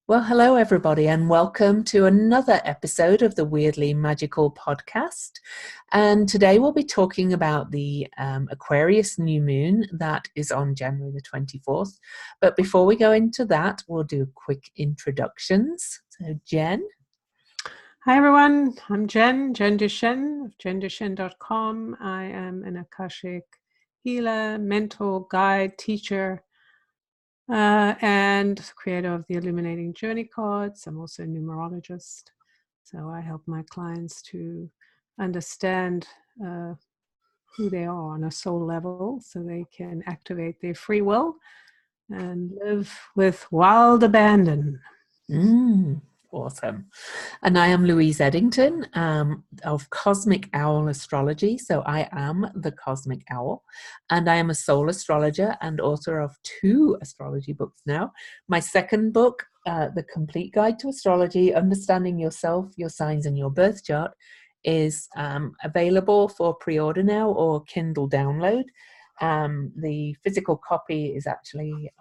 Well, hello, everybody, and welcome to another episode of the Weirdly Magical podcast. And today we'll be talking about the Aquarius new moon that is on January the 24th. But before we go into that, we'll do quick introductions. So, Jen. Hi, everyone. I'm Jen Duchenne of jenduchenne.com. I am an Akashic healer, mentor, guide, teacher, and creator of the Illuminating Journey cards. I'm also a numerologist. So I help my clients to understand who they are on a soul level so they can activate their free will and live with wild abandon. Awesome. And I am Louise Eddington of Cosmic Owl Astrology. So I am the Cosmic Owl, and I am a soul astrologer and author of 2 astrology books now. My second book, The Complete Guide to Astrology, Understanding Yourself, Your Signs and Your Birth Chart, is available for pre-order now or Kindle download. The physical copy is actually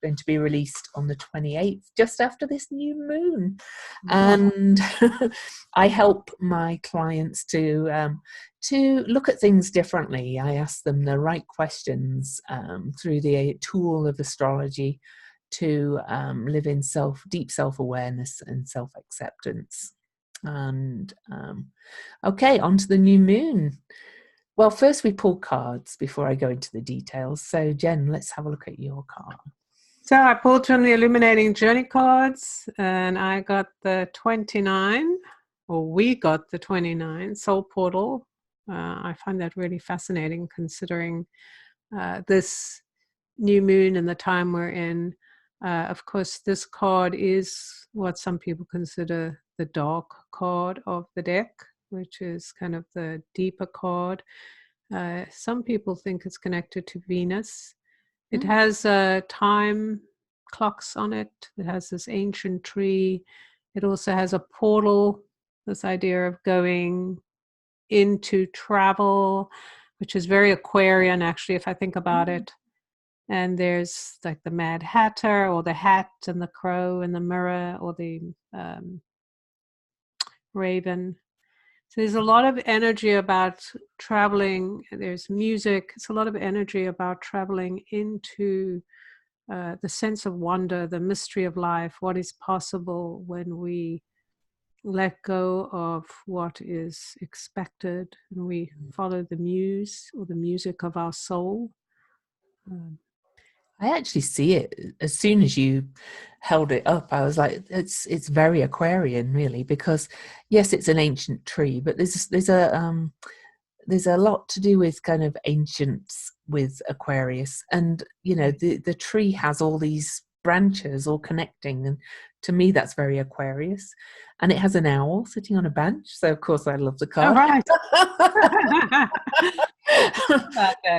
going to be released on the 28th, just after this new moon. And I help my clients to look at things differently. I ask them the right questions through the tool of astrology to live in deep self-awareness and self-acceptance. And okay, on to the new moon. Well, first we pull cards before I go into the details. So, Jen, let's have a look at your card. So I pulled from the Illuminating Journey cards, and I got the 29, or we got the 29, Soul Portal. I find that really fascinating considering this new moon and the time we're in. Of course, this card is what some people consider the dark card of the deck, which is kind of the deeper card. Some people think it's connected to Venus. It has time clocks on it. It has this ancient tree. It also has a portal, this idea of going into travel, which is very Aquarian, actually, if I think about it. And there's like the Mad Hatter, or the hat and the crow and the mirror, or the raven. So there's a lot of energy about traveling. There's music. It's a lot of energy about traveling into the sense of wonder, the mystery of life, what is possible when we let go of what is expected and we follow the muse or the music of our soul. I actually see it as soon as you held it up. I was like, it's very Aquarian, really, because yes, it's an ancient tree, but there's a lot to do with kind of ancients with Aquarius, and the tree has all these branches all connecting, and to me that's very Aquarius. And it has an owl sitting on a bench, so of course I love the card.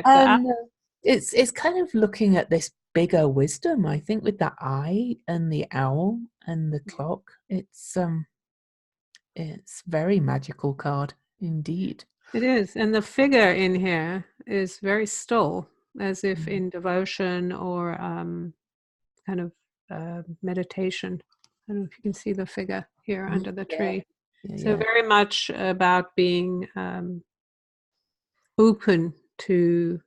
And it's kind of looking at this bigger wisdom, I think, with the eye and the owl and the clock. It's very magical card indeed. It is, and the figure in here is very still, as if in devotion or kind of meditation. I don't know if you can see the figure here under the tree. So very much about being open to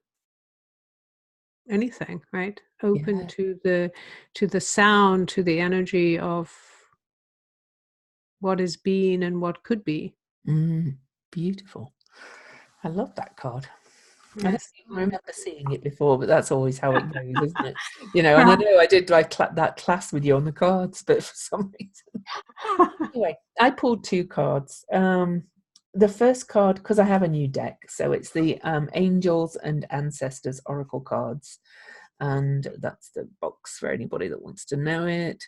anything, right? Open to the sound, to the energy of what is being and what could be. Beautiful. I love that card. Yes. I don't remember seeing it before, but that's always how it goes, isn't it? And I know I did that class with you on the cards, but for some reason. Anyway, I pulled 2 cards. The first card, because I have a new deck, so it's the Angels and Ancestors Oracle cards. And that's the box for anybody that wants to know it,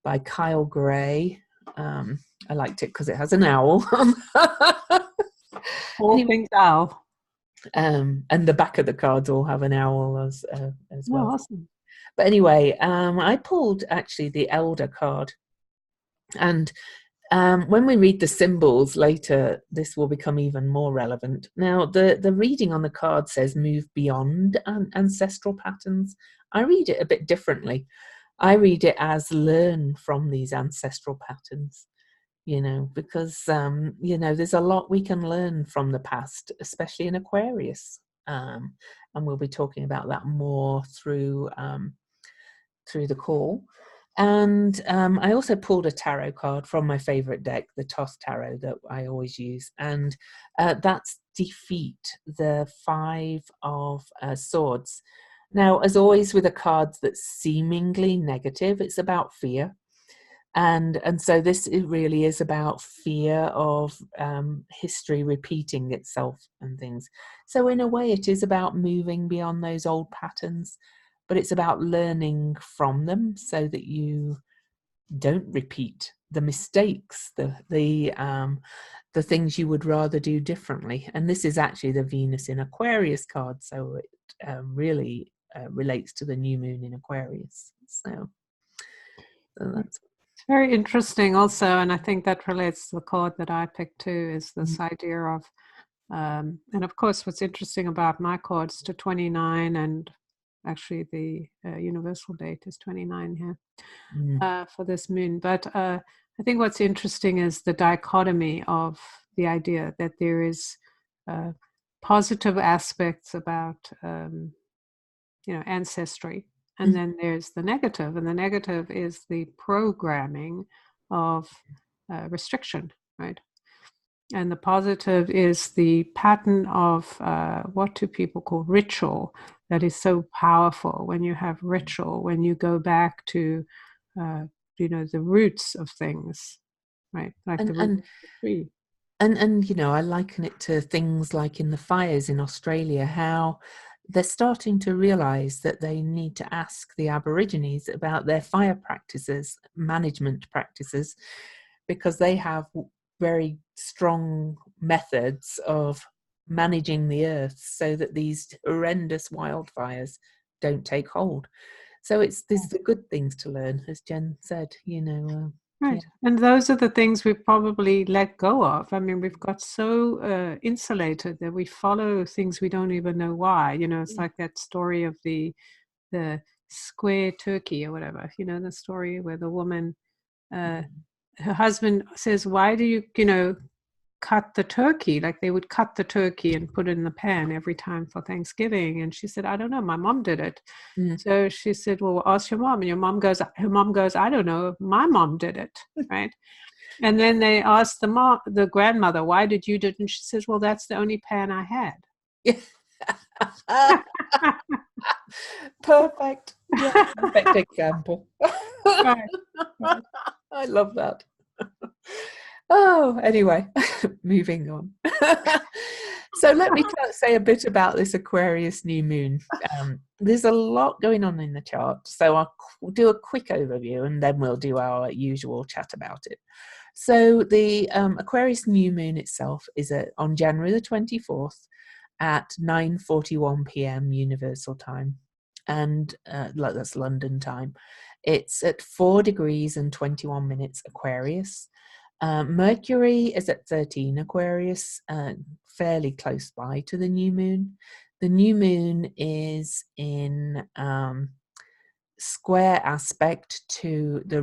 by Kyle Gray. I liked it because it has an owl. All things owl. And the back of the cards all have an owl as well. Oh, awesome. But anyway, I pulled actually the Elder card. And when we read the symbols later, this will become even more relevant. Now, the reading on the card says move beyond ancestral patterns. I read it a bit differently. I read it as learn from these ancestral patterns, because, there's a lot we can learn from the past, especially in Aquarius. And we'll be talking about that more through the call. And I also pulled a tarot card from my favorite deck, the Toss Tarot, that I always use. And that's Defeat, the Five of Swords. Now, as always with the cards that's seemingly negative, it's about fear. And so this, it really is about fear of history repeating itself and things. So in a way, it is about moving beyond those old patterns, but it's about learning from them so that you don't repeat the mistakes, the things you would rather do differently. And this is actually the Venus in Aquarius card, so it really relates to the new moon in Aquarius. So that's very interesting also, and I think that relates to the card that I picked too, is this idea of, and of course what's interesting about my cards to 29, and actually the universal date is 29 here for this moon. But I think what's interesting is the dichotomy of the idea that there is positive aspects about ancestry, and then there's the negative, and the negative is the programming of restriction, right? And the positive is the pattern of what do people call ritual, that is so powerful. When you have ritual, when you go back to the roots of things, right? Like the roots of the tree. And I liken it to things like in the fires in Australia, how they're starting to realize that they need to ask the Aborigines about their fire practices, management practices, because they have very strong methods of managing the earth so that these horrendous wildfires don't take hold. So there's the good things to learn, as Jen said, Right. Yeah. And those are the things we've probably let go of. I mean, we've got so insulated that we follow things we don't even know why. It's like that story of the square turkey or whatever, the story where the woman, her husband says, why do you, cut the turkey? Like they would cut the turkey and put it in the pan every time for Thanksgiving. And she said, I don't know, my mom did it. So she said, well, ask your mom. And her mom goes, I don't know, my mom did it, right? And then they asked the grandmother, why did you do it? And she says, well, that's the only pan I had. Perfect. Yeah, perfect example. Right. I love that. Oh, anyway, moving on. So let me say a bit about this Aquarius new moon. There's a lot going on in the chart, so I'll do a quick overview and then we'll do our usual chat about it. So the Aquarius new moon itself is on January the 24th at 9:41 p.m. Universal Time, and that's London time. It's at 4 degrees and 21 minutes Aquarius. Mercury is at 13 Aquarius, fairly close by to the new moon. The new moon is in square aspect to the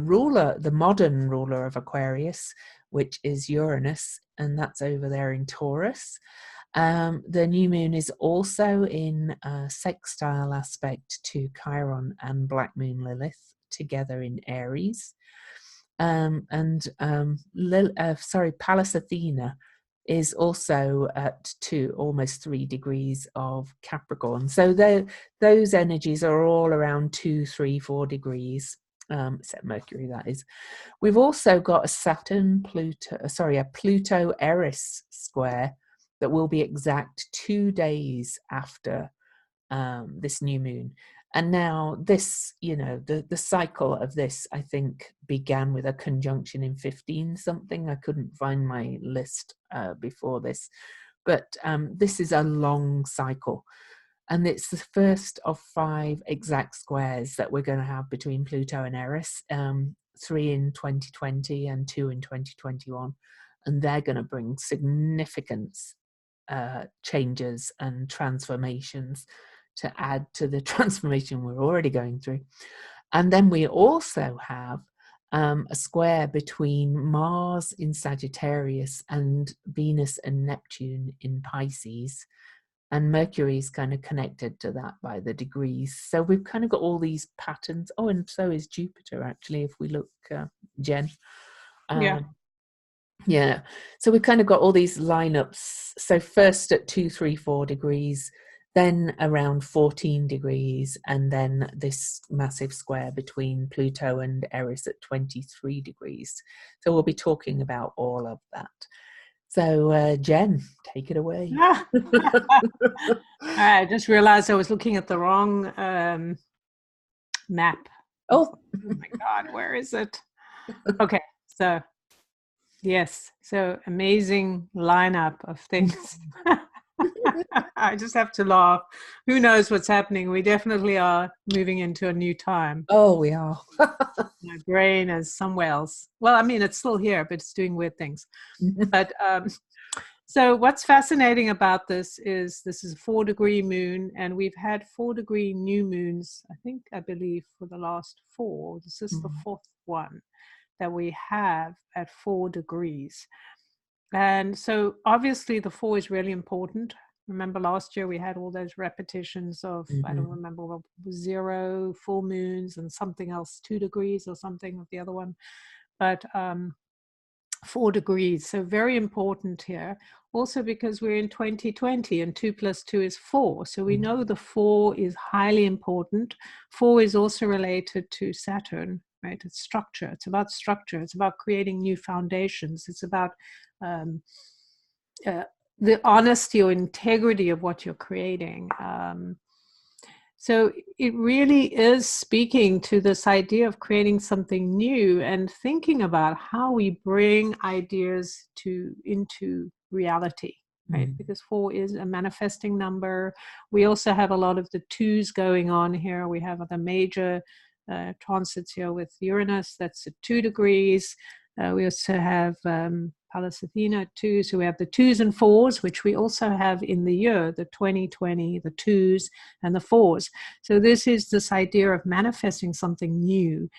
modern ruler of Aquarius, which is Uranus, and that's over there in Taurus. The new moon is also in a sextile aspect to Chiron and Black Moon Lilith, together in Aries. Pallas Athena is also at almost 3 degrees of Capricorn. So those energies are all around 2, 3, 4 degrees, except Mercury, that is. We've also got a Pluto Eris square that will be exact 2 days after this new moon. And now this, the cycle of this, I think, began with a conjunction in 15 something. I couldn't find my list before this, but this is a long cycle. And it's the first of 5 exact squares that we're going to have between Pluto and Eris, 3 in 2020 and 2 in 2021. And they're going to bring significant changes and transformations to add to the transformation we're already going through. And then we also have a square between Mars in Sagittarius and Venus and Neptune in Pisces. And Mercury is kind of connected to that by the degrees. So we've kind of got all these patterns. Oh, and so is Jupiter, actually, if we look, Jen. Yeah. Yeah. So we've kind of got all these lineups. So first at 2, 3, 4 degrees, then around 14 degrees, and then this massive square between Pluto and Eris at 23 degrees. So we'll be talking about all of that. So, Jen, take it away. I just realized I was looking at the wrong map. Oh my God, where is it? Okay, so yes, so amazing lineup of things. I just have to laugh. Who knows what's happening? We definitely are moving into a new time. Oh, we are. My brain is somewhere else. Well, I mean, it's still here, but it's doing weird things. But so what's fascinating about this is a 4-degree moon, and we've had 4-degree new moons, I believe, for the last 4. This is the 4th one that we have at 4 degrees. And so obviously the 4 is really important. Remember last year we had all those repetitions of, I don't remember, 0, full moons, and something else, 2 degrees or something of the other one. But 4 degrees, so very important here. Also because we're in 2020 and 2 + 2 is 4. So we know the 4 is highly important. 4 is also related to Saturn, right? It's structure. It's about structure. It's about creating new foundations. It's about the honesty or integrity of what you're creating. So it really is speaking to this idea of creating something new and thinking about how we bring ideas into reality, right? Because 4 is a manifesting number. We also have a lot of the 2s going on here. We have the major transits here with Uranus, that's at 2 degrees. We also have Pallas Athena at 2. So we have the 2s and 4s, which we also have in the year, the 2020, the 2s and the 4s. So this is this idea of manifesting something new,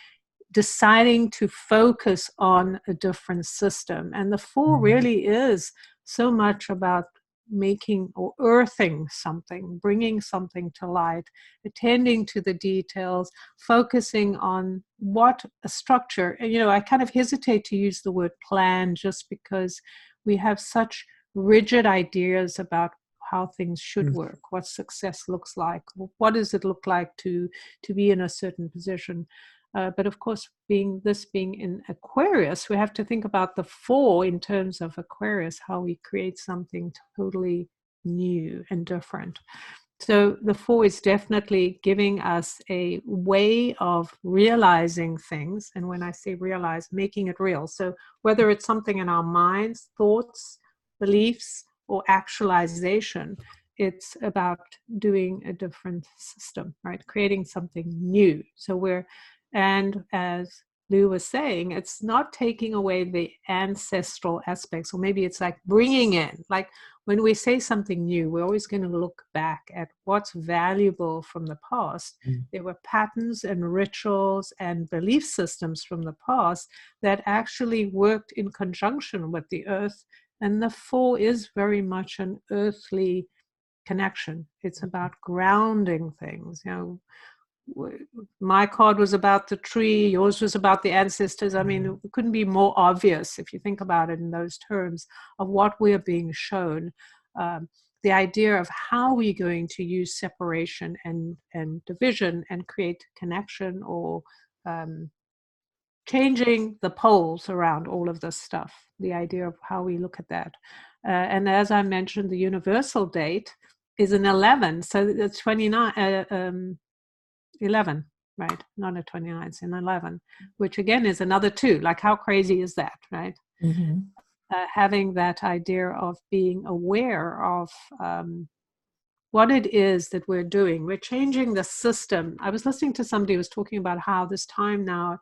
deciding to focus on a different system. And the 4 really is so much about making or earthing something, bringing something to light, attending to the details, focusing on what a structure. And, you know, I kind of hesitate to use the word plan just because we have such rigid ideas about how things should work, what success looks like, what does it look like to be in a certain position. But of course, being in Aquarius, we have to think about the 4 in terms of Aquarius, how we create something totally new and different. So the 4 is definitely giving us a way of realizing things. And when I say realize, making it real. So whether it's something in our minds, thoughts, beliefs, or actualization, it's about doing a different system, right? Creating something new. And as Lou was saying, it's not taking away the ancestral aspects, or maybe it's like bringing in, like when we say something new, we're always going to look back at what's valuable from the past. There were patterns and rituals and belief systems from the past that actually worked in conjunction with the earth. And the 4 is very much an earthly connection. It's about grounding things, you know. My card was about the tree, yours was about the ancestors. I mean, it couldn't be more obvious if you think about it in those terms of what we're being shown. The idea of how we're going to use separation and division and create connection, or changing the poles around all of this stuff, the idea of how we look at that. And as I mentioned, the universal date is an 11, so it's 29, 11, right? Not a 29, it's an 11, which again is another 2. Like, how crazy is that, right? Having that idea of being aware of what it is that we're doing. We're changing the system. I was listening to somebody who was talking about how this time now,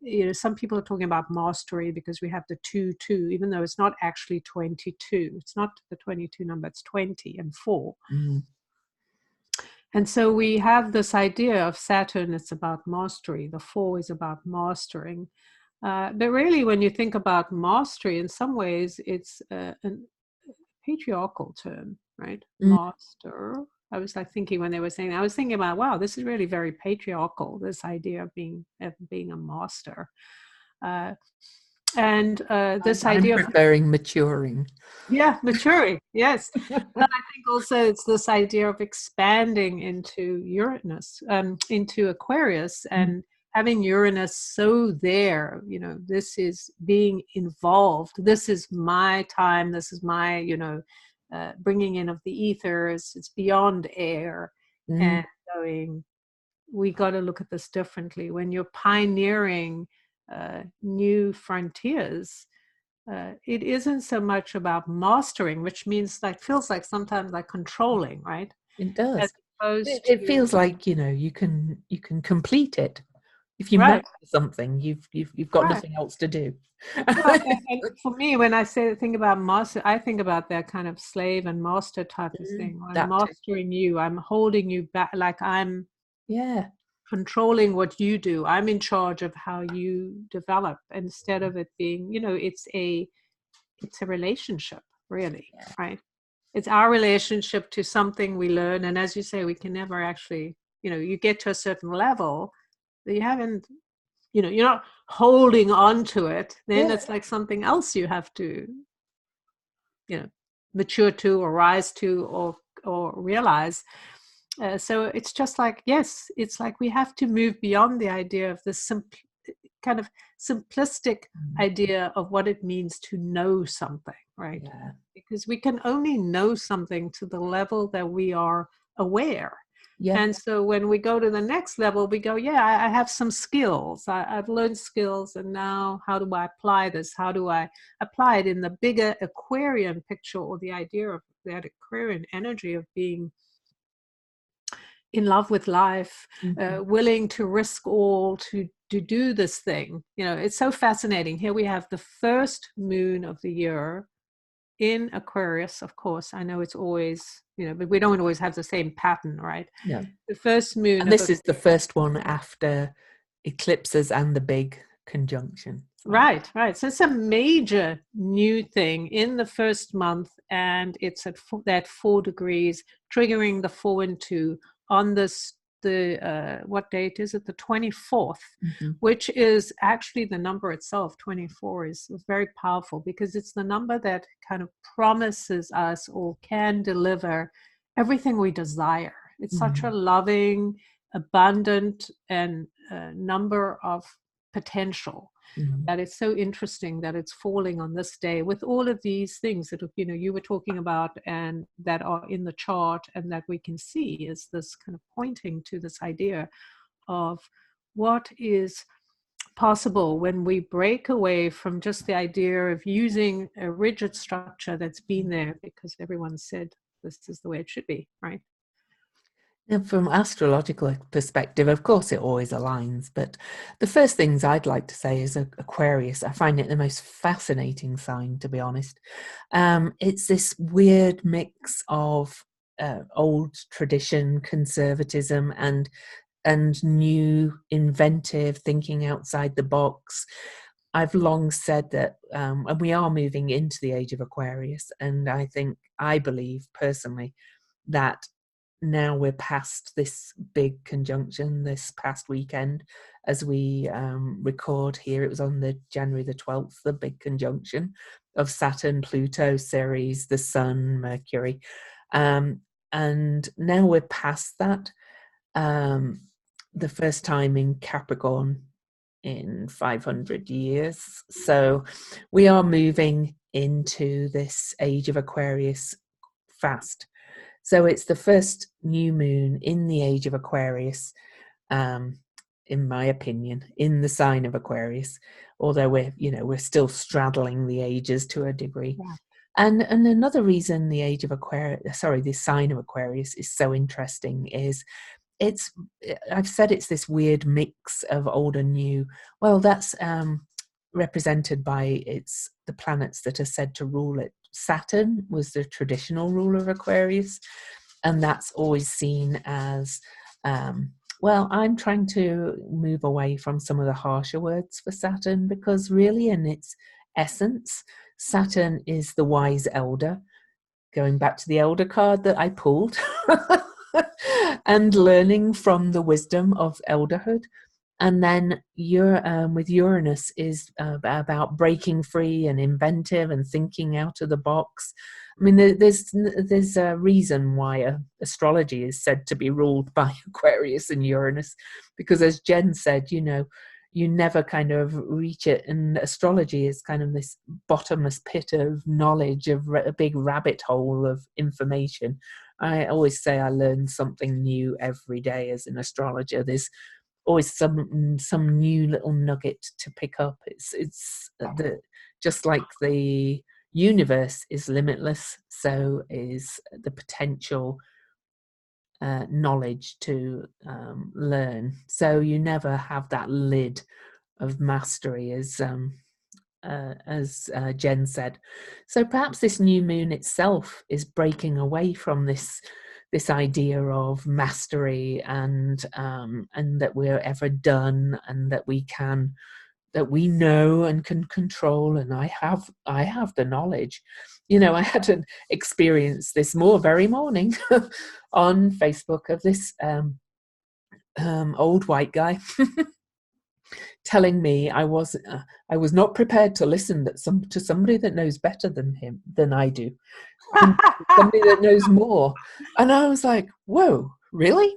you know, some people are talking about mastery because we have the 2-2, even though it's not actually 22. It's not the 22 number, it's 20 and 4. And so we have this idea of Saturn, it's about mastery. The 4 is about mastering. But really, when you think about mastery, in some ways, it's a patriarchal term, right? Mm. Master. I was like thinking when they were saying, I was thinking about, wow, this is really very patriarchal, this idea of being a master. This I'm idea of, preferring maturing. yeah, maturing, yes. But I think also it's this idea of expanding into Uranus, into Aquarius, Mm. and having Uranus so there, this is being involved. This is my time. This is my, bringing in of the ethers. It's beyond air, Mm. and going, we got to look at this differently. When you're pioneering new frontiers, it isn't so much about mastering, which means like feels like sometimes like controlling, right? It As does. opposed It to, feels like, you can complete it. If you right, master something, you've got right. nothing else to do. Well, and for me, when I say think about master, I think about that kind of slave and master type of thing. I'm That too. mastering you. I'm holding you back, like I'm Yeah. controlling what you do. I'm in charge of how you develop, instead of it being, it's a relationship, really, Yeah. right? It's our relationship to something we learn. And as you say, we can never actually, you get to a certain level, but you haven't, you're not holding on to it. Then Yeah. it's like something else you have to, mature to, or rise to, or realize. So it's just like, yes, it's like we have to move beyond the idea of this kind of simplistic Mm. idea of what it means to know something, right? Yeah. Because we can only know something to the level that we are aware. Yeah. And so when we go to the next level, we go, yeah, I have some skills. I've learned skills. And now how do I apply this? How do I apply it in the bigger Aquarian picture, or the idea of that Aquarian energy of being in love with life, Mhm. willing to risk all to do this thing. It's so fascinating. Here we have the first moon of the year in Aquarius. Of course, I know it's always, but we don't always have the same pattern, right? No. The first moon And of this is the first one after eclipses and the big conjunction. So. right. So it's a major new thing in the first month, and it's at that 4 degrees, triggering the 4 and 2 on this, what date is it? The 24th, Mm-hmm. which is actually the number itself. 24 is very powerful, because it's the number that kind of promises us, or can deliver everything we desire. It's such a loving, abundant, and number of potential, Mm-hmm. that it's so interesting that it's falling on this day, with all of these things that you were talking about, and that are in the chart, and that we can see is this kind of pointing to this idea of what is possible when we break away from just the idea of using a rigid structure that's been there because everyone said this is the way it should be, right? And from astrological perspective, of course, it always aligns. But the first things I'd like to say is Aquarius. I find it the most fascinating sign, to be honest. It's this weird mix of old tradition, conservatism, and new, inventive, thinking outside the box. I've long said that, and we are moving into the age of Aquarius, and I believe personally that now we're past this big conjunction this past weekend as we record here. It was on the January the 12th, the big conjunction of Saturn, Pluto, Ceres, the Sun, Mercury. And now we're past that. The first time in Capricorn in 500 years. So we are moving into this age of Aquarius fast. So it's the first new moon in the age of Aquarius, in my opinion, in the sign of Aquarius. Although we're still straddling the ages to a degree. Yeah. And another reason the age of Aquarius, the sign of Aquarius is so interesting is I've said it's this weird mix of old and new. Well, that's represented by the planets that are said to rule it. Saturn was the traditional ruler of Aquarius. And that's always seen as, well, I'm trying to move away from some of the harsher words for Saturn, because really in its essence, Saturn is the wise elder, going back to the elder card that I pulled, and learning from the wisdom of elderhood. And then with Uranus is about breaking free and inventive and thinking out of the box. I mean, there's a reason why astrology is said to be ruled by Aquarius and Uranus, because as Jen said, you never kind of reach it. And astrology is kind of this bottomless pit of knowledge, of a big rabbit hole of information. I always say I learn something new every day as an astrologer. There's always some new little nugget to pick up. It's just like the universe is limitless, so is the potential knowledge to learn. So you never have that lid of mastery, as Jen said. So perhaps this new moon itself is breaking away from this idea of mastery and that we're ever done, and that we know and can control, and I have the knowledge. I had an experience this very morning on Facebook of this old white guy telling me I was not prepared to listen to somebody that knows better than I do, and somebody that knows more. And I was like, whoa, really?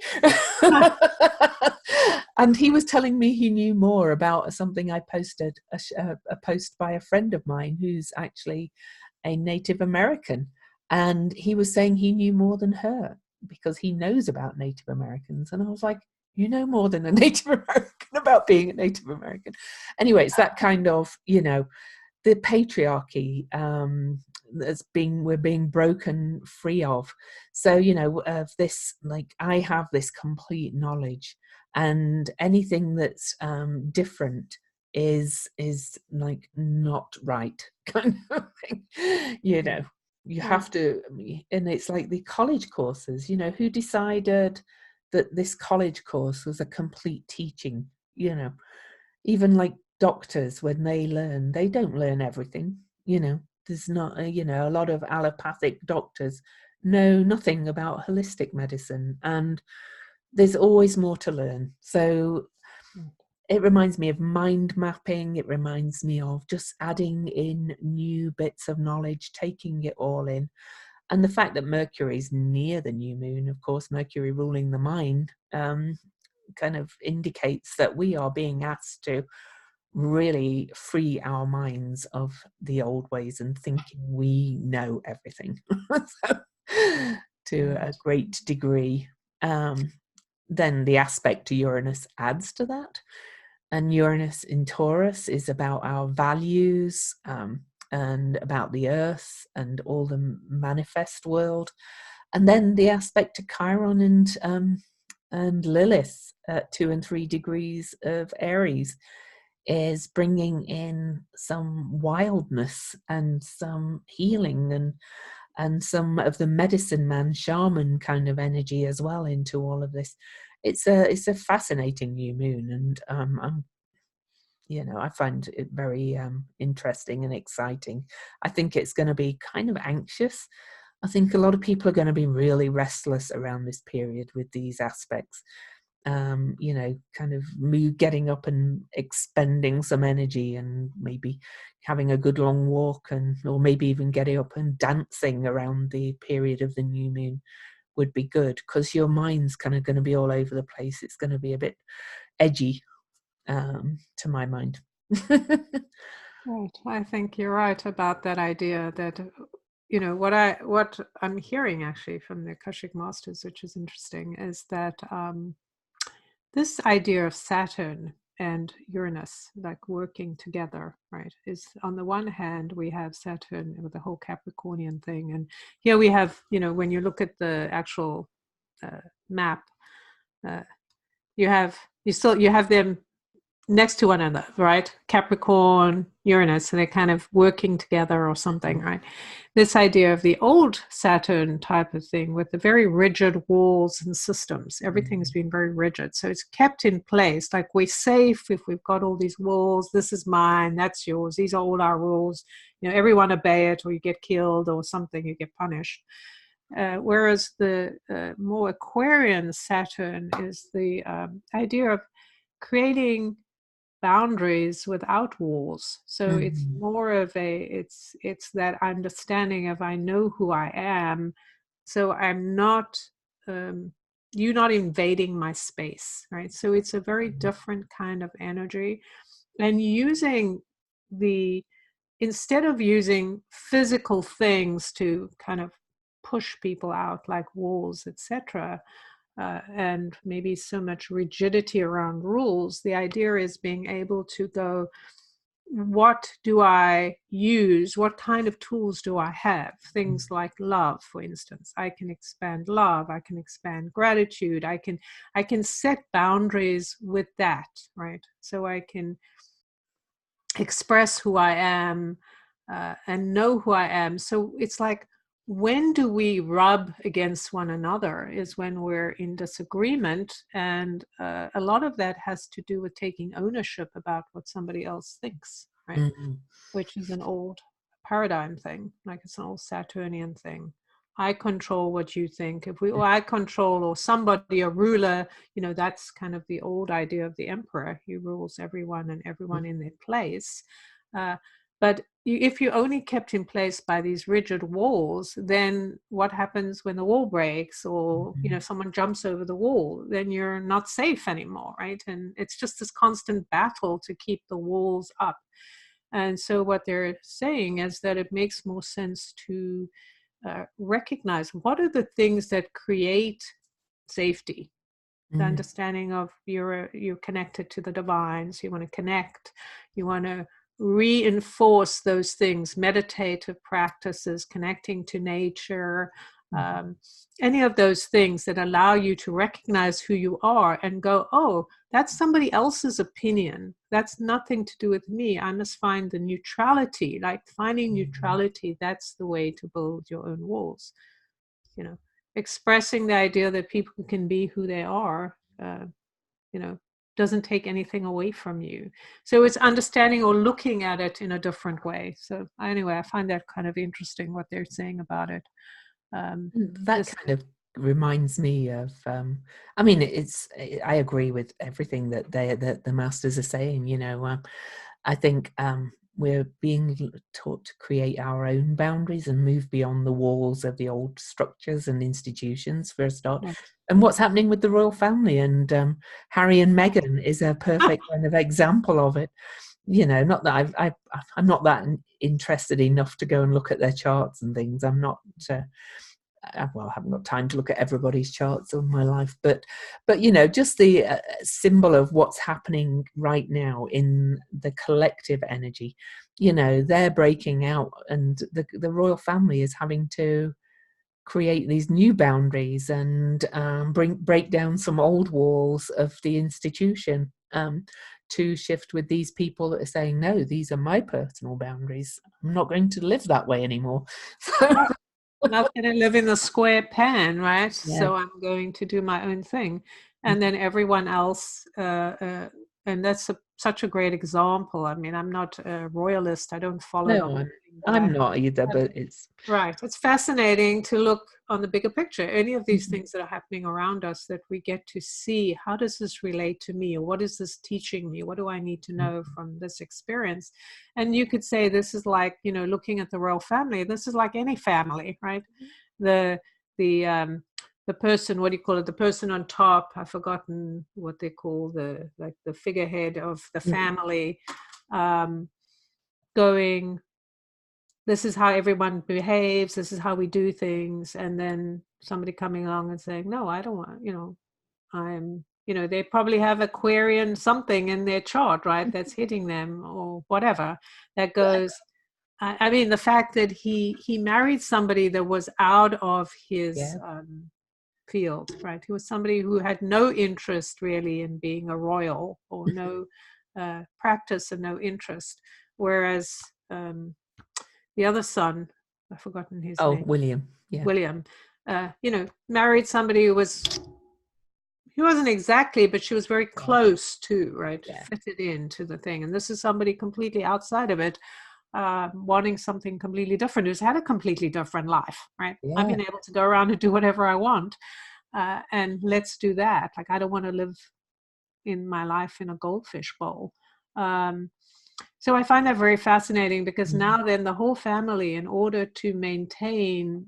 And he was telling me he knew more about something I posted, a post by a friend of mine who's actually a Native American. And he was saying he knew more than her because he knows about Native Americans. And I was like, you know more than a Native American about being a Native American. Anyway, it's that kind of, the patriarchy we're being broken free of. So, of this, like, I have this complete knowledge, and anything that's different is like not right, kind of thing. You have to, and it's like the college courses, who decided that this college course was a complete teaching. Even like doctors, when they don't learn everything. There's not a lot of allopathic doctors know nothing about holistic medicine, and there's always more to learn. So it reminds me of mind mapping. It reminds me of just adding in new bits of knowledge, taking it all in. And the fact that Mercury's near the new moon, of course, Mercury ruling the mind, kind of indicates that we are being asked to really free our minds of the old ways and thinking we know everything. So, to a great degree. Then the aspect to Uranus adds to that. And Uranus in Taurus is about our values, and about the earth and all the manifest world. And then the aspect to Chiron and Lilith at 2 and 3 degrees of Aries is bringing in some wildness and some healing and some of the medicine man, shaman kind of energy as well into all of this. It's a fascinating new moon, and I find it very interesting and exciting. I think it's going to be kind of anxious. I think a lot of people are going to be really restless around this period with these aspects. Kind of getting up and expending some energy, and maybe having a good long walk, or maybe even getting up and dancing around the period of the new moon would be good, because your mind's kind of going to be all over the place. It's going to be a bit edgy, to my mind. Right. I think you're right about that idea that, what I'm hearing actually from the Akashic Masters, which is interesting, is that this idea of Saturn and Uranus like working together, right, is on the one hand we have Saturn with the whole Capricornian thing, and here we have, when you look at the actual map, you have them next to one another, right? Capricorn, Uranus, so they're kind of working together or something, right? This idea of the old Saturn type of thing with the very rigid walls and systems. Everything's been very rigid. So it's kept in place. Like we're safe if we've got all these walls. This is mine, that's yours. These are all our rules. You know, everyone obey it or you get killed or something, you get punished. Whereas the more Aquarian Saturn is the idea of creating boundaries without walls. So it's more of it's that understanding of I know who I am, so I'm not you're not invading my space, right? So it's a very different kind of energy, and using the instead of using physical things to kind of push people out like walls, etc., and maybe so much rigidity around rules, the idea is being able to go, what do I use? What kind of tools do I have? Things like love, for instance. I can expand love. I can expand gratitude. I can set boundaries with that, right? So I can express who I am and know who I am. So it's like, when do we rub against one another is when we're in disagreement. And a lot of that has to do with taking ownership about what somebody else thinks, right? Which is an old paradigm thing, like it's an old Saturnian thing. I control what you think. Or I control, or somebody, a ruler, you know, that's kind of the old idea of the emperor. He rules everyone and everyone in their place. But if you're only kept in place by these rigid walls, then what happens when the wall breaks, or you know, someone jumps over the wall? Then you're not safe anymore, right? And it's just this constant battle to keep the walls up. And so what they're saying is that it makes more sense to recognize what are the things that create safety. The understanding of you're connected to the divine, so you want to connect, you want to reinforce those things, meditative practices, connecting to nature, any of those things that allow you to recognize who you are and go, oh, that's somebody else's opinion. That's nothing to do with me. I must find the neutrality, like finding neutrality. That's the way to build your own walls, you know, expressing the idea that people can be who they are, you know, doesn't take anything away from you. So it's understanding or looking at it in a different way. So anyway, I find that kind of interesting what they're saying about it. That kind of reminds me of I mean, I agree with everything that the masters are saying, you know. I think we're being taught to create our own boundaries and move beyond the walls of the old structures and institutions for a start. Right. And what's happening with the royal family, and Harry and Meghan is a perfect kind of example of it. You know, not that I'm not that interested enough to go and look at their charts and things. I'm not well, I haven't got time to look at everybody's charts on my life, but you know, just the symbol of what's happening right now in the collective energy. You know, they're breaking out, and the royal family is having to create these new boundaries and break down some old walls of the institution, to shift with these people that are saying, no, these are my personal boundaries. I'm not going to live that way anymore. Not going to live in the square pan, right? Yeah. So I'm going to do my own thing. And then everyone else, and that's such a great example. I mean, I'm not a royalist. I don't follow the whole thing. I'm not either, but it's right. It's fascinating to look on the bigger picture. Any of these things that are happening around us, that we get to see, how does this relate to me? Or what is this teaching me? What do I need to know from this experience? And you could say this is like, you know, looking at the royal family. This is like any family, right? The person, what do you call it? The person on top, I've forgotten what they call the figurehead of the family, going, this is how everyone behaves, this is how we do things, and then somebody coming along and saying, no, I don't want, you know, I'm, you know, they probably have Aquarian something in their chart, right, that's hitting them or whatever, that goes, I mean, the fact that he married somebody that was out of his field, right? He was somebody who had no interest really in being a royal, or no practice and no interest. Whereas the other son, I've forgotten his name. William. Yeah. William, married somebody who he wasn't exactly, but she was very close to, right? Yeah. Fitted into the thing. And this is somebody completely outside of it, wanting something completely different, who's had a completely different life, right? Yeah. I've been able to go around and do whatever I want. And let's do that. Like, I don't want to live in my life in a goldfish bowl. So I find that very fascinating, because now then the whole family, in order to maintain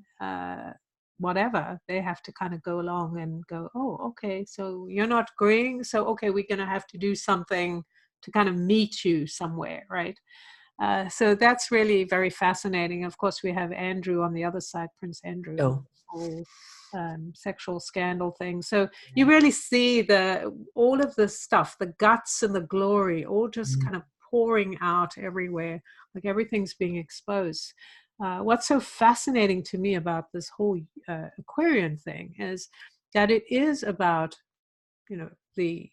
whatever, they have to kind of go along and go, oh, okay, so you're not agreeing, so okay, we're going to have to do something to kind of meet you somewhere, right? So that's really very fascinating. Of course, we have Andrew on the other side, Prince Andrew, whole sexual scandal thing. So you really see all of the stuff, the guts and the glory, all just kind of pouring out everywhere, like everything's being exposed. What's so fascinating to me about this whole Aquarian thing is that it is about, the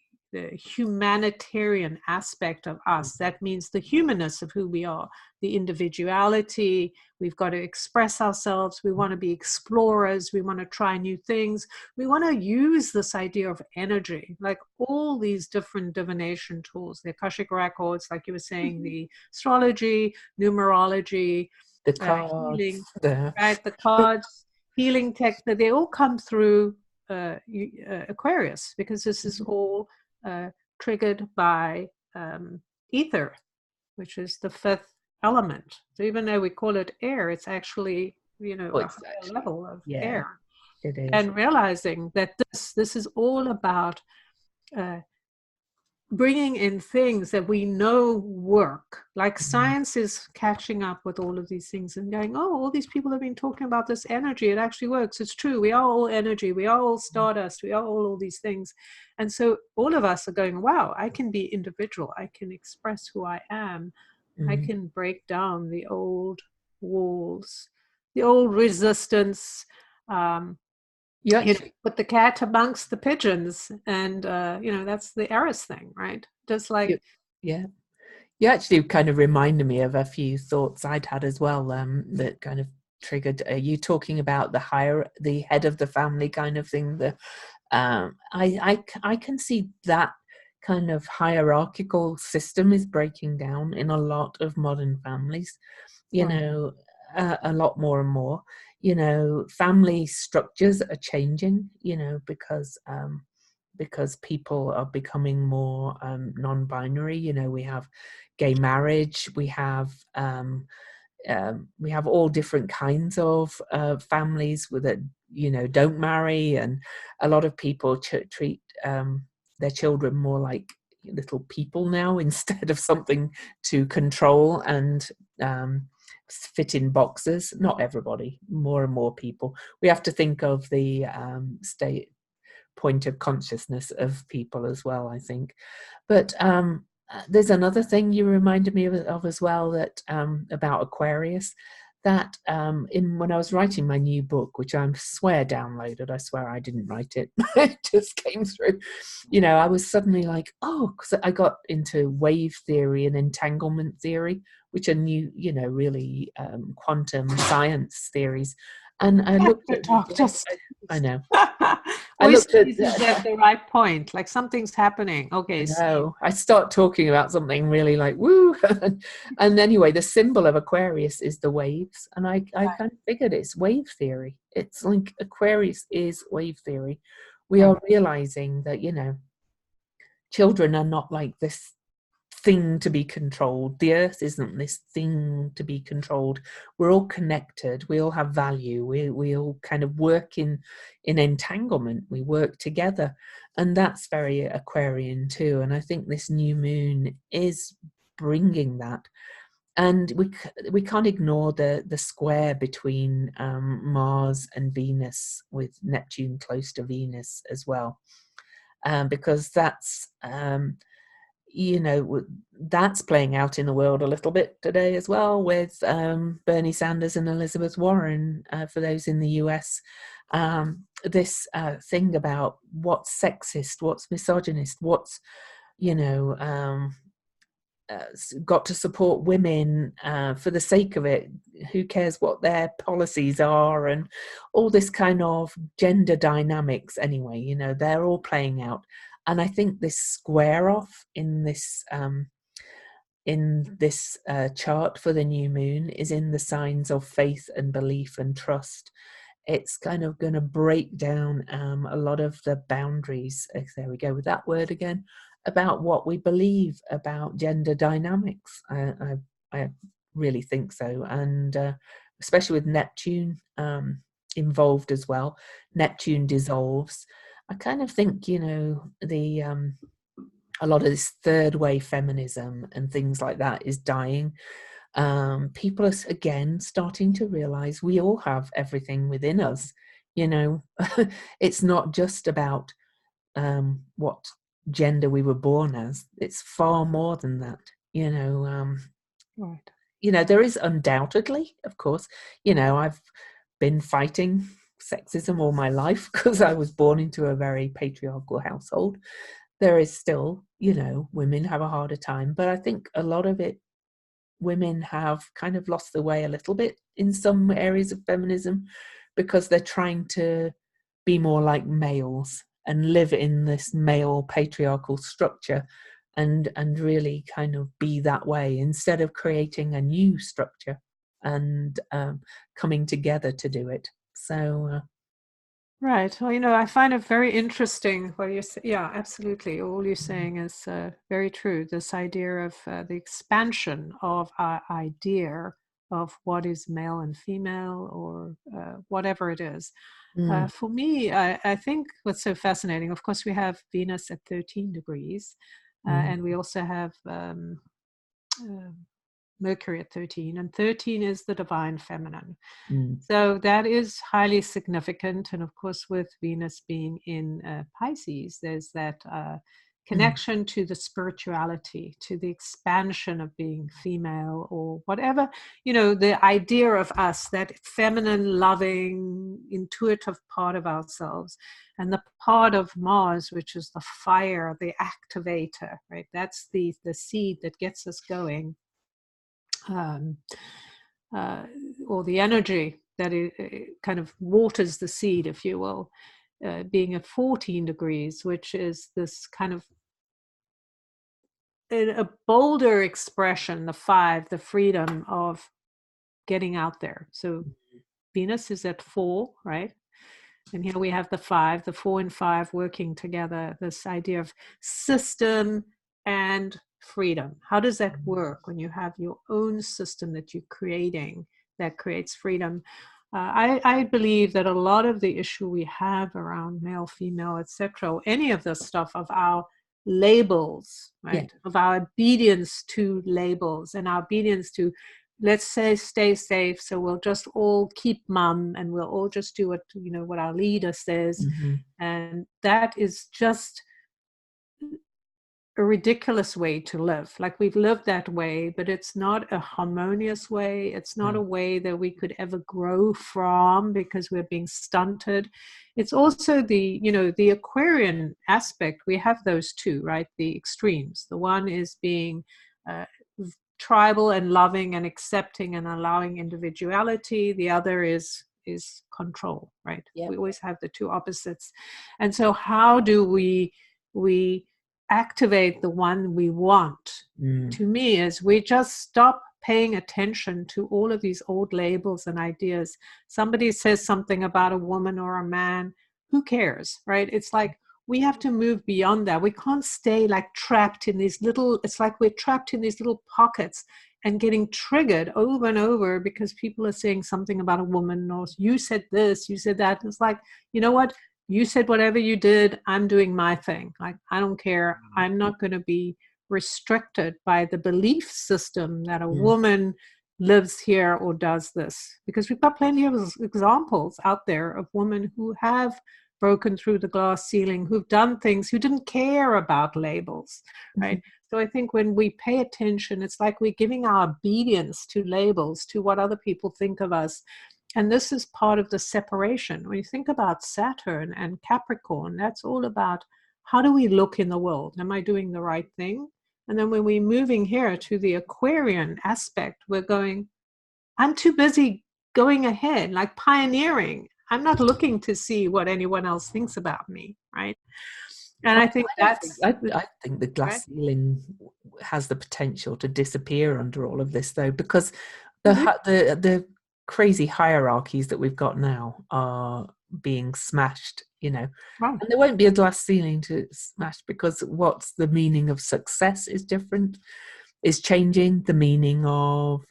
humanitarian aspect of us. That means the humanness of who we are, the individuality. We've got to express ourselves. We want to be explorers. We want to try new things. We want to use this idea of energy, like all these different divination tools, the Akashic records, like you were saying, the astrology, numerology, the cards, healing, right? The cards, healing tech, they all come through Aquarius, because this is all triggered by ether, which is the fifth element. So even though we call it air, it's actually, a higher level of air. It is. And realizing that this is all about bringing in things that we know work. Like science is catching up with all of these things and going, oh, all these people have been talking about this energy. It actually works. It's true. We are all energy. We are all stardust. We are all these things. And so all of us are going, wow, I can be individual. I can express who I am. I can break down the old walls, the old resistance. Put the cat amongst the pigeons, and that's the Eris thing, right? Just like you actually kind of reminded me of a few thoughts I'd had as well, that kind of triggered you talking about the head of the family kind of thing. I can see that kind of hierarchical system is breaking down in a lot of modern families, a lot more and more. Family structures are changing, because people are becoming more non-binary. We have gay marriage, we have all different kinds of families that don't marry, and a lot of people treat their children more like little people now, instead of something to control and fit in boxes. Not everybody, more and more people. We have to think of the state point of consciousness of people as well, I think. But there's another thing you reminded me of as well, that about Aquarius, that when I was writing my new book, which I swear downloaded, I swear I didn't write it, it just came through, I was suddenly like, because I got into wave theory and entanglement theory, which are new, really quantum science theories. And I looked at I know. I looked at the right point, like something's happening. Okay. No, I start talking about something really like woo, and anyway, the symbol of Aquarius is the waves, and I kind of figured it's wave theory. It's like Aquarius is wave theory. We are realizing that children are not like this thing to be controlled. The earth isn't this thing to be controlled. We're all connected. We all have value. We all kind of work in entanglement. We work together, and that's very Aquarian too. And I think this new moon is bringing that. And we can't ignore the square between Mars and Venus, with Neptune close to Venus as well, because that's that's playing out in the world a little bit today as well, with Bernie Sanders and Elizabeth Warren, for those in the US. This thing about what's sexist, what's misogynist, what's, got to support women for the sake of it. Who cares what their policies are, and all this kind of gender dynamics anyway, you know, they're all playing out. And I think this square off in this chart for the new moon is in the signs of faith and belief and trust. It's kind of going to break down a lot of the boundaries, there we go with that word again, about what we believe about gender dynamics. I really think so. And especially with Neptune involved as well. Neptune dissolves. I kind of think, you know, a lot of this third wave feminism and things like that is dying. People are again starting to realize we all have everything within us. You know, it's not just about what gender we were born as. It's far more than that. You know, Right. You know, there is undoubtedly, of course, you know, I've been fighting sexism all my life because I was born into a very patriarchal household. There is still, you know, women have a harder time, but I think a lot of it, women have kind of lost the way a little bit in some areas of feminism because they're trying to be more like males and live in this male patriarchal structure and really kind of be that way instead of creating a new structure and coming together to do it. So Right. Well, you know, I find it very interesting what you're saying. Yeah, absolutely. All you're saying is very true. This idea of the expansion of our idea of what is male and female, or whatever it is. For me, I think what's so fascinating, of course, we have Venus at 13 degrees, and we also have Mercury at 13, and 13 is the divine feminine. So that is highly significant. And of course, with Venus being in Pisces, there's that connection to the spirituality, to the expansion of being female, or whatever, you know, the idea of us, that feminine, loving, intuitive part of ourselves, and the part of Mars, which is the fire, the activator, right? That's the seed that gets us going. Or the energy that it kind of waters the seed, if you will, being at 14 degrees, which is this kind of a bolder expression, the 5, the freedom of getting out there. So Venus is at 4, right? And here we have the 5, the 4 and 5 working together, this idea of system and freedom. How does that work when you have your own system that you're creating that creates freedom? I believe that a lot of the issue we have around male, female, etc., any of this stuff of our labels, right? Yeah. Of our obedience to labels and our obedience to, let's say, stay safe, so we'll just all keep mum and we'll all just do what, you know, what our leader says. And that is just a ridiculous way to live. Like, we've lived that way, but it's not a harmonious way. It's not a way that we could ever grow from, because we're being stunted. It's also the, you know, the Aquarian aspect. We have those two, right? The extremes. The one is being tribal and loving and accepting and allowing individuality. The other is control, right? Yep. We always have the two opposites. And so how do we activate the one we want? To me, is we just stop paying attention to all of these old labels and ideas. Somebody says something about a woman or a man, who cares, right? It's like, we have to move beyond that. We can't stay like trapped in these little, it's like we're trapped in these little pockets and getting triggered over and over because people are saying something about a woman, or you said this, you said that. It's like, you know what? You said whatever you did, I'm doing my thing. Like, I don't care. I'm not going to be restricted by the belief system that a woman lives here or does this. Because we've got plenty of examples out there of women who have broken through the glass ceiling, who've done things, who didn't care about labels, right? So I think when we pay attention, it's like we're giving our obedience to labels, to what other people think of us. And this is part of the separation. When you think about Saturn and Capricorn, that's all about, how do we look in the world? Am I doing the right thing? And then when we're moving here to the Aquarian aspect, we're going, I'm too busy going ahead, like pioneering. I'm not looking to see what anyone else thinks about me, right? And I think I think the glass right? ceiling has the potential to disappear under all of this, though, because Mhm. the crazy hierarchies that we've got now are being smashed, Right. and there won't be a glass ceiling to smash, because what's the meaning of success is different, is changing. The meaning of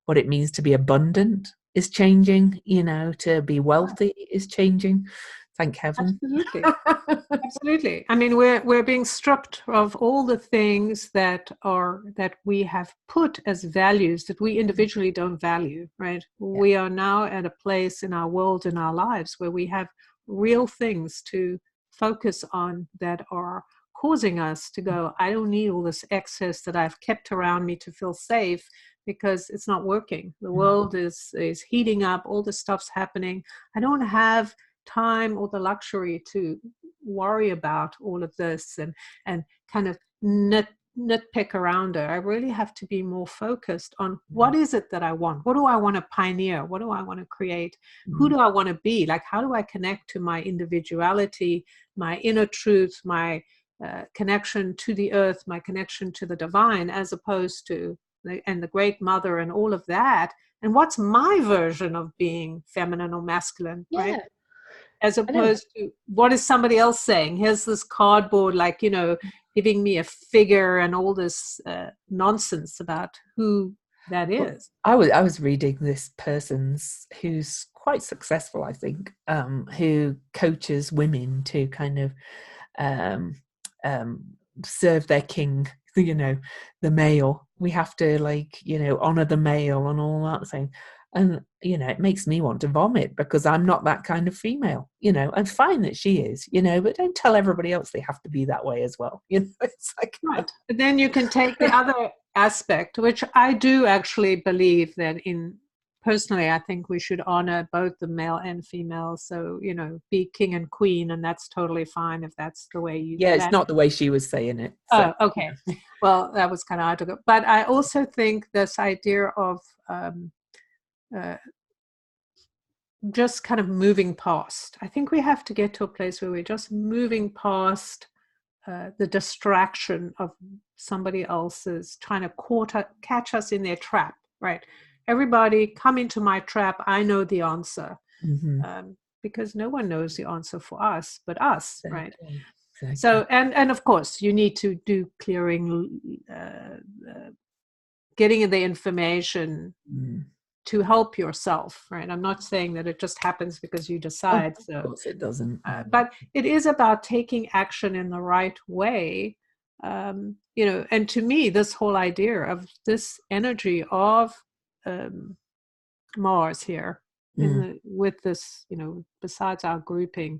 what it means to be abundant is changing. To be wealthy is changing. Thank heaven. Absolutely. Absolutely. I mean, we're being stripped of all the things that we have put as values that we individually don't value, right? Yeah. We are now at a place in our world, in our lives, where we have real things to focus on that are causing us to go, I don't need all this excess that I've kept around me to feel safe, because it's not working. The world is heating up, all this stuff's happening. I don't have time or the luxury to worry about all of this and kind of nitpick around it. I really have to be more focused on what is it that I want? What do I want to pioneer? What do I want to create? Who do I want to be? Like, how do I connect to my individuality, my inner truth, my connection to the earth, my connection to the divine, as opposed to the great mother and all of that? And what's my version of being feminine or masculine, right? Yeah. As opposed to what is somebody else saying? Here's this cardboard, like, giving me a figure and all this nonsense about who that is. I was reading this person's, who's quite successful, I think, who coaches women to kind of serve their king, the male. We have to, like, honor the male and all that thing. And, it makes me want to vomit, because I'm not that kind of female, and fine that she is, but don't tell everybody else they have to be that way as well. It's like, right. But then you can take the other aspect, which I do actually believe that personally, I think we should honor both the male and female. So, be king and queen, and that's totally fine if that's the way you. Yeah, it's not the way she was saying it. So. Oh, okay. Well, that was kind of hard to go. But I also think this idea of just kind of moving past. I think we have to get to a place where we're just moving past the distraction of somebody else's trying to catch us in their trap, right? Everybody come into my trap. I know the answer. Because no one knows the answer for us but us, right? Exactly. So, and of course, you need to do clearing, getting the information to help yourself, right? I'm not saying that it just happens because you decide. Of course it doesn't. But it is about taking action in the right way. And to me, this whole idea of this energy of Mars here, with this, besides our grouping,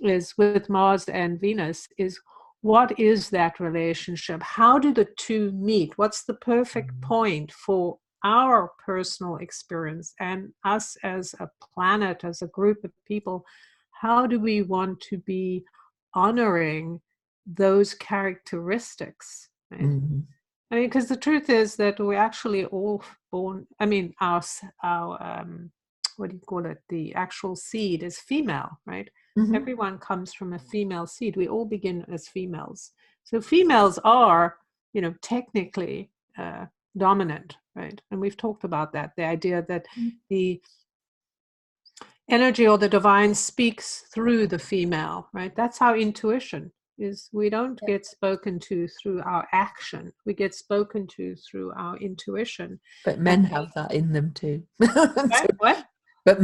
is with Mars and Venus, is what is that relationship? How do the two meet? What's the perfect point for our personal experience and us as a planet, as a group of people? How do we want to be honoring those characteristics? Right? I mean, because the truth is that we're actually all born, I mean, our what do you call it? The actual seed is female, right? Everyone comes from a female seed. We all begin as females. So females are, technically dominant, right? And we've talked about that, the idea that the energy or the divine speaks through the female, right? That's our intuition. Is we don't get spoken to through our action. We get spoken to through our intuition. But men have that in them too. What? But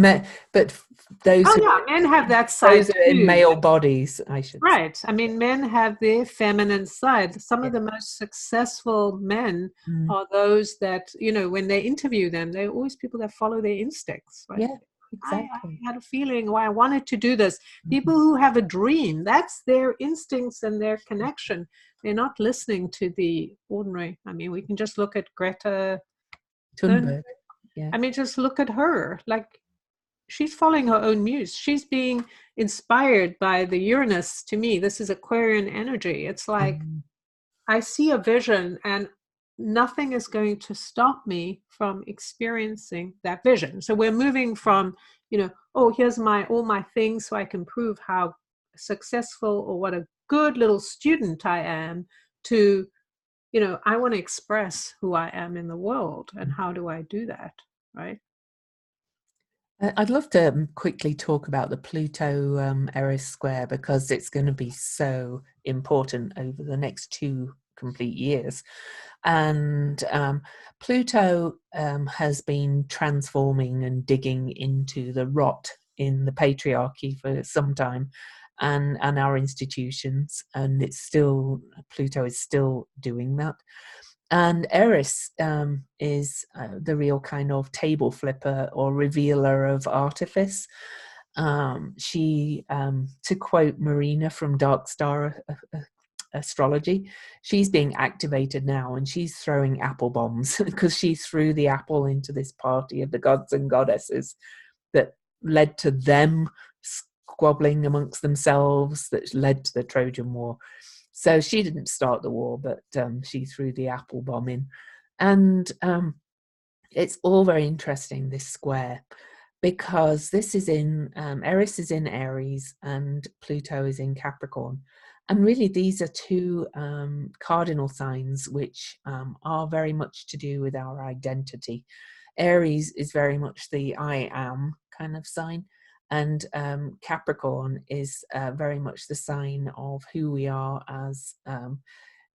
those men have that side those too. are in male bodies, I should say. Right. I mean, men have their feminine side. Some of the most successful men are those that, when they interview them, they're always people that follow their instincts, right? Yeah, exactly. I had a feeling why I wanted to do this. People who have a dream, that's their instincts and their connection. They're not listening to the ordinary. I mean, we can just look at Greta Thunberg. Yeah. I mean, just look at her. Like, she's following her own muse. She's being inspired by the Uranus. To me, this is Aquarian energy. It's like, I see a vision, and nothing is going to stop me from experiencing that vision. So we're moving from, oh, here's all my things so I can prove how successful or what a good little student I am, to, I want to express who I am in the world, and how do I do that, right? I'd love to quickly talk about the Pluto Eris square, because it's going to be so important over the next 2 complete years. And Pluto has been transforming and digging into the rot in the patriarchy for some time, and our institutions, and Pluto is still doing that. And Eris is the real kind of table flipper or revealer of artifice. She, to quote Marina from Dark Star Astrology, she's being activated now, and she's throwing apple bombs because she threw the apple into this party of the gods and goddesses that led to them squabbling amongst themselves, that led to the Trojan War. So she didn't start the war, but she threw the apple bomb in. And it's all very interesting, this square, because this is in, Eris is in Aries and Pluto is in Capricorn. And really, these are 2 cardinal signs which are very much to do with our identity. Aries is very much the I am kind of sign, and Capricorn is very much the sign of who we are as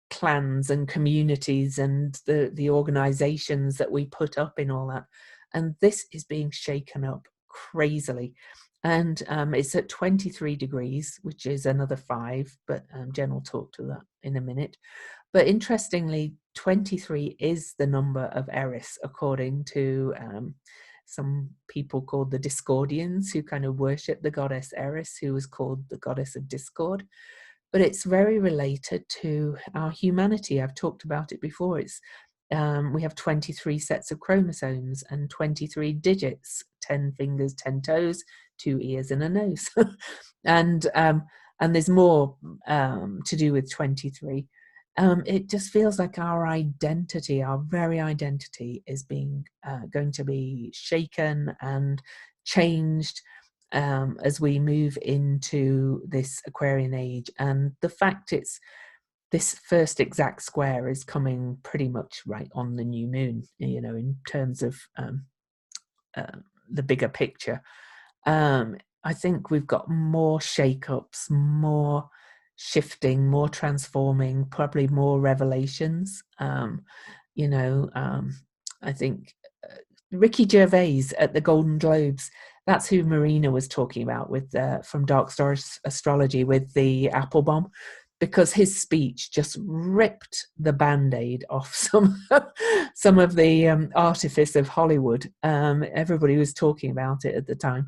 clans and communities, and the organizations that we put up in all that. And this is being shaken up crazily. And it's at 23 degrees, which is another 5, but Jen will talk to that in a minute. But interestingly, 23 is the number of Eris, according to some people called the Discordians, who kind of worship the goddess Eris, who was called the goddess of discord. But it's very related to our humanity. I've talked about it before. It's we have 23 sets of chromosomes and 23 digits, 10 fingers, 10 toes, 2 ears and a nose. And there's more to do with 23. It just feels like our identity, our very identity, is going to be shaken and changed as we move into this Aquarian age. And the fact it's this first exact square is coming pretty much right on the new moon, in terms of the bigger picture. I think we've got more shake-ups, more shifting, more transforming, probably more revelations. I think Ricky Gervais at the Golden Globes, that's who Marina was talking about with from Dark Star Astrology with the apple bomb, because his speech just ripped the Band-Aid off some of the artifice of Hollywood. Everybody was talking about it at the time.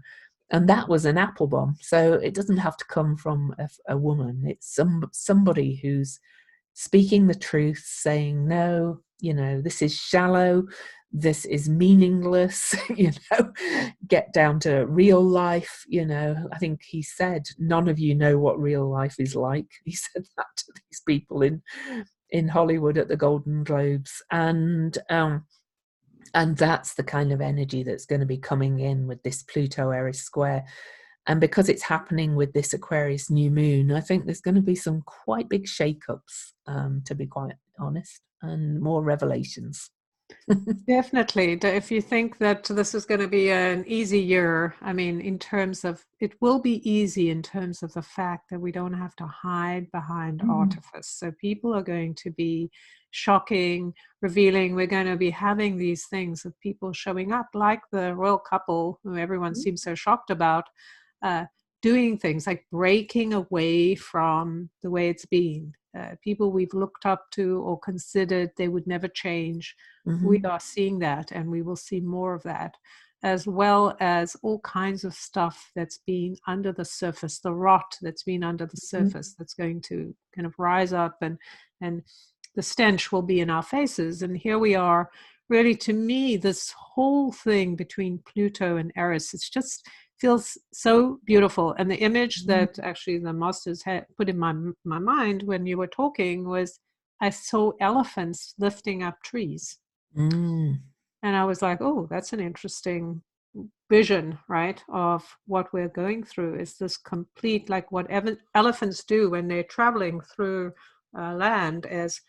And that was an apple bomb. So it doesn't have to come from a woman. It's somebody who's speaking the truth, saying, no, this is shallow, this is meaningless, get down to real life. I think he said, none of you know what real life is like. He said that to these people in Hollywood at the Golden Globes. And that's the kind of energy that's going to be coming in with this Pluto Eris square. And because it's happening with this Aquarius new moon, I think there's going to be some quite big shakeups, to be quite honest, and more revelations. Definitely. If you think that this is going to be an easy year, I mean, in terms of, it will be easy in terms of the fact that we don't have to hide behind artifice. So people are going to be shocking, revealing. We're going to be having these things of people showing up, like the royal couple who everyone seems so shocked about, doing things like breaking away from the way it's been. People we've looked up to or considered they would never change. We are seeing that, and we will see more of that, as well as all kinds of stuff that's been under the surface, the rot that's been under the surface, that's going to kind of rise up, and the stench will be in our faces. And here we are, really, to me, this whole thing between Pluto and Eris, it's just feels so beautiful. And the image that actually the masters had put in my mind when you were talking was I saw elephants lifting up trees. Mm. And I was like, oh, that's an interesting vision, right, of what we're going through. Is this complete, like whatever elephants do when they're traveling through land, as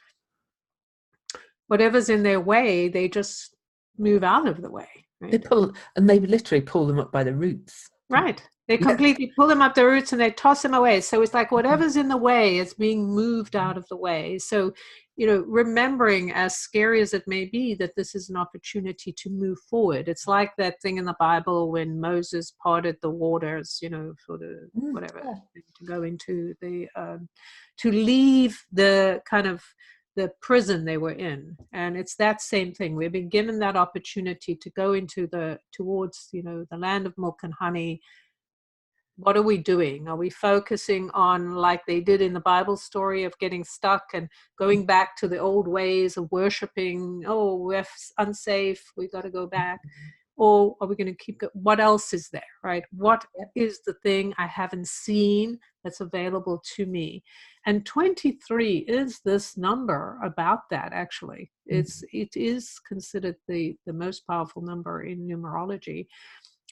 whatever's in their way, they just move out of the way, They right? they literally pull them up by the roots. Right. They Yeah. completely pull them up the roots and they toss them away. So it's like whatever's in the way is being moved out of the way. So, remembering, as scary as it may be, that this is an opportunity to move forward. It's like that thing in the Bible when Moses parted the waters, for the whatever, Yeah. to go into the, to leave the kind of the prison they were in. And it's that same thing. We've been given that opportunity to go into towards the land of milk and honey. What are we doing? Are we focusing on, like they did in the Bible story, of getting stuck and going back to the old ways of worshiping? Oh, we're unsafe, we got to go back. Or are we going to keep going? What else is there, right? What is the thing I haven't seen that's available to me? And 23 is this number about that, actually. It is considered the most powerful number in numerology.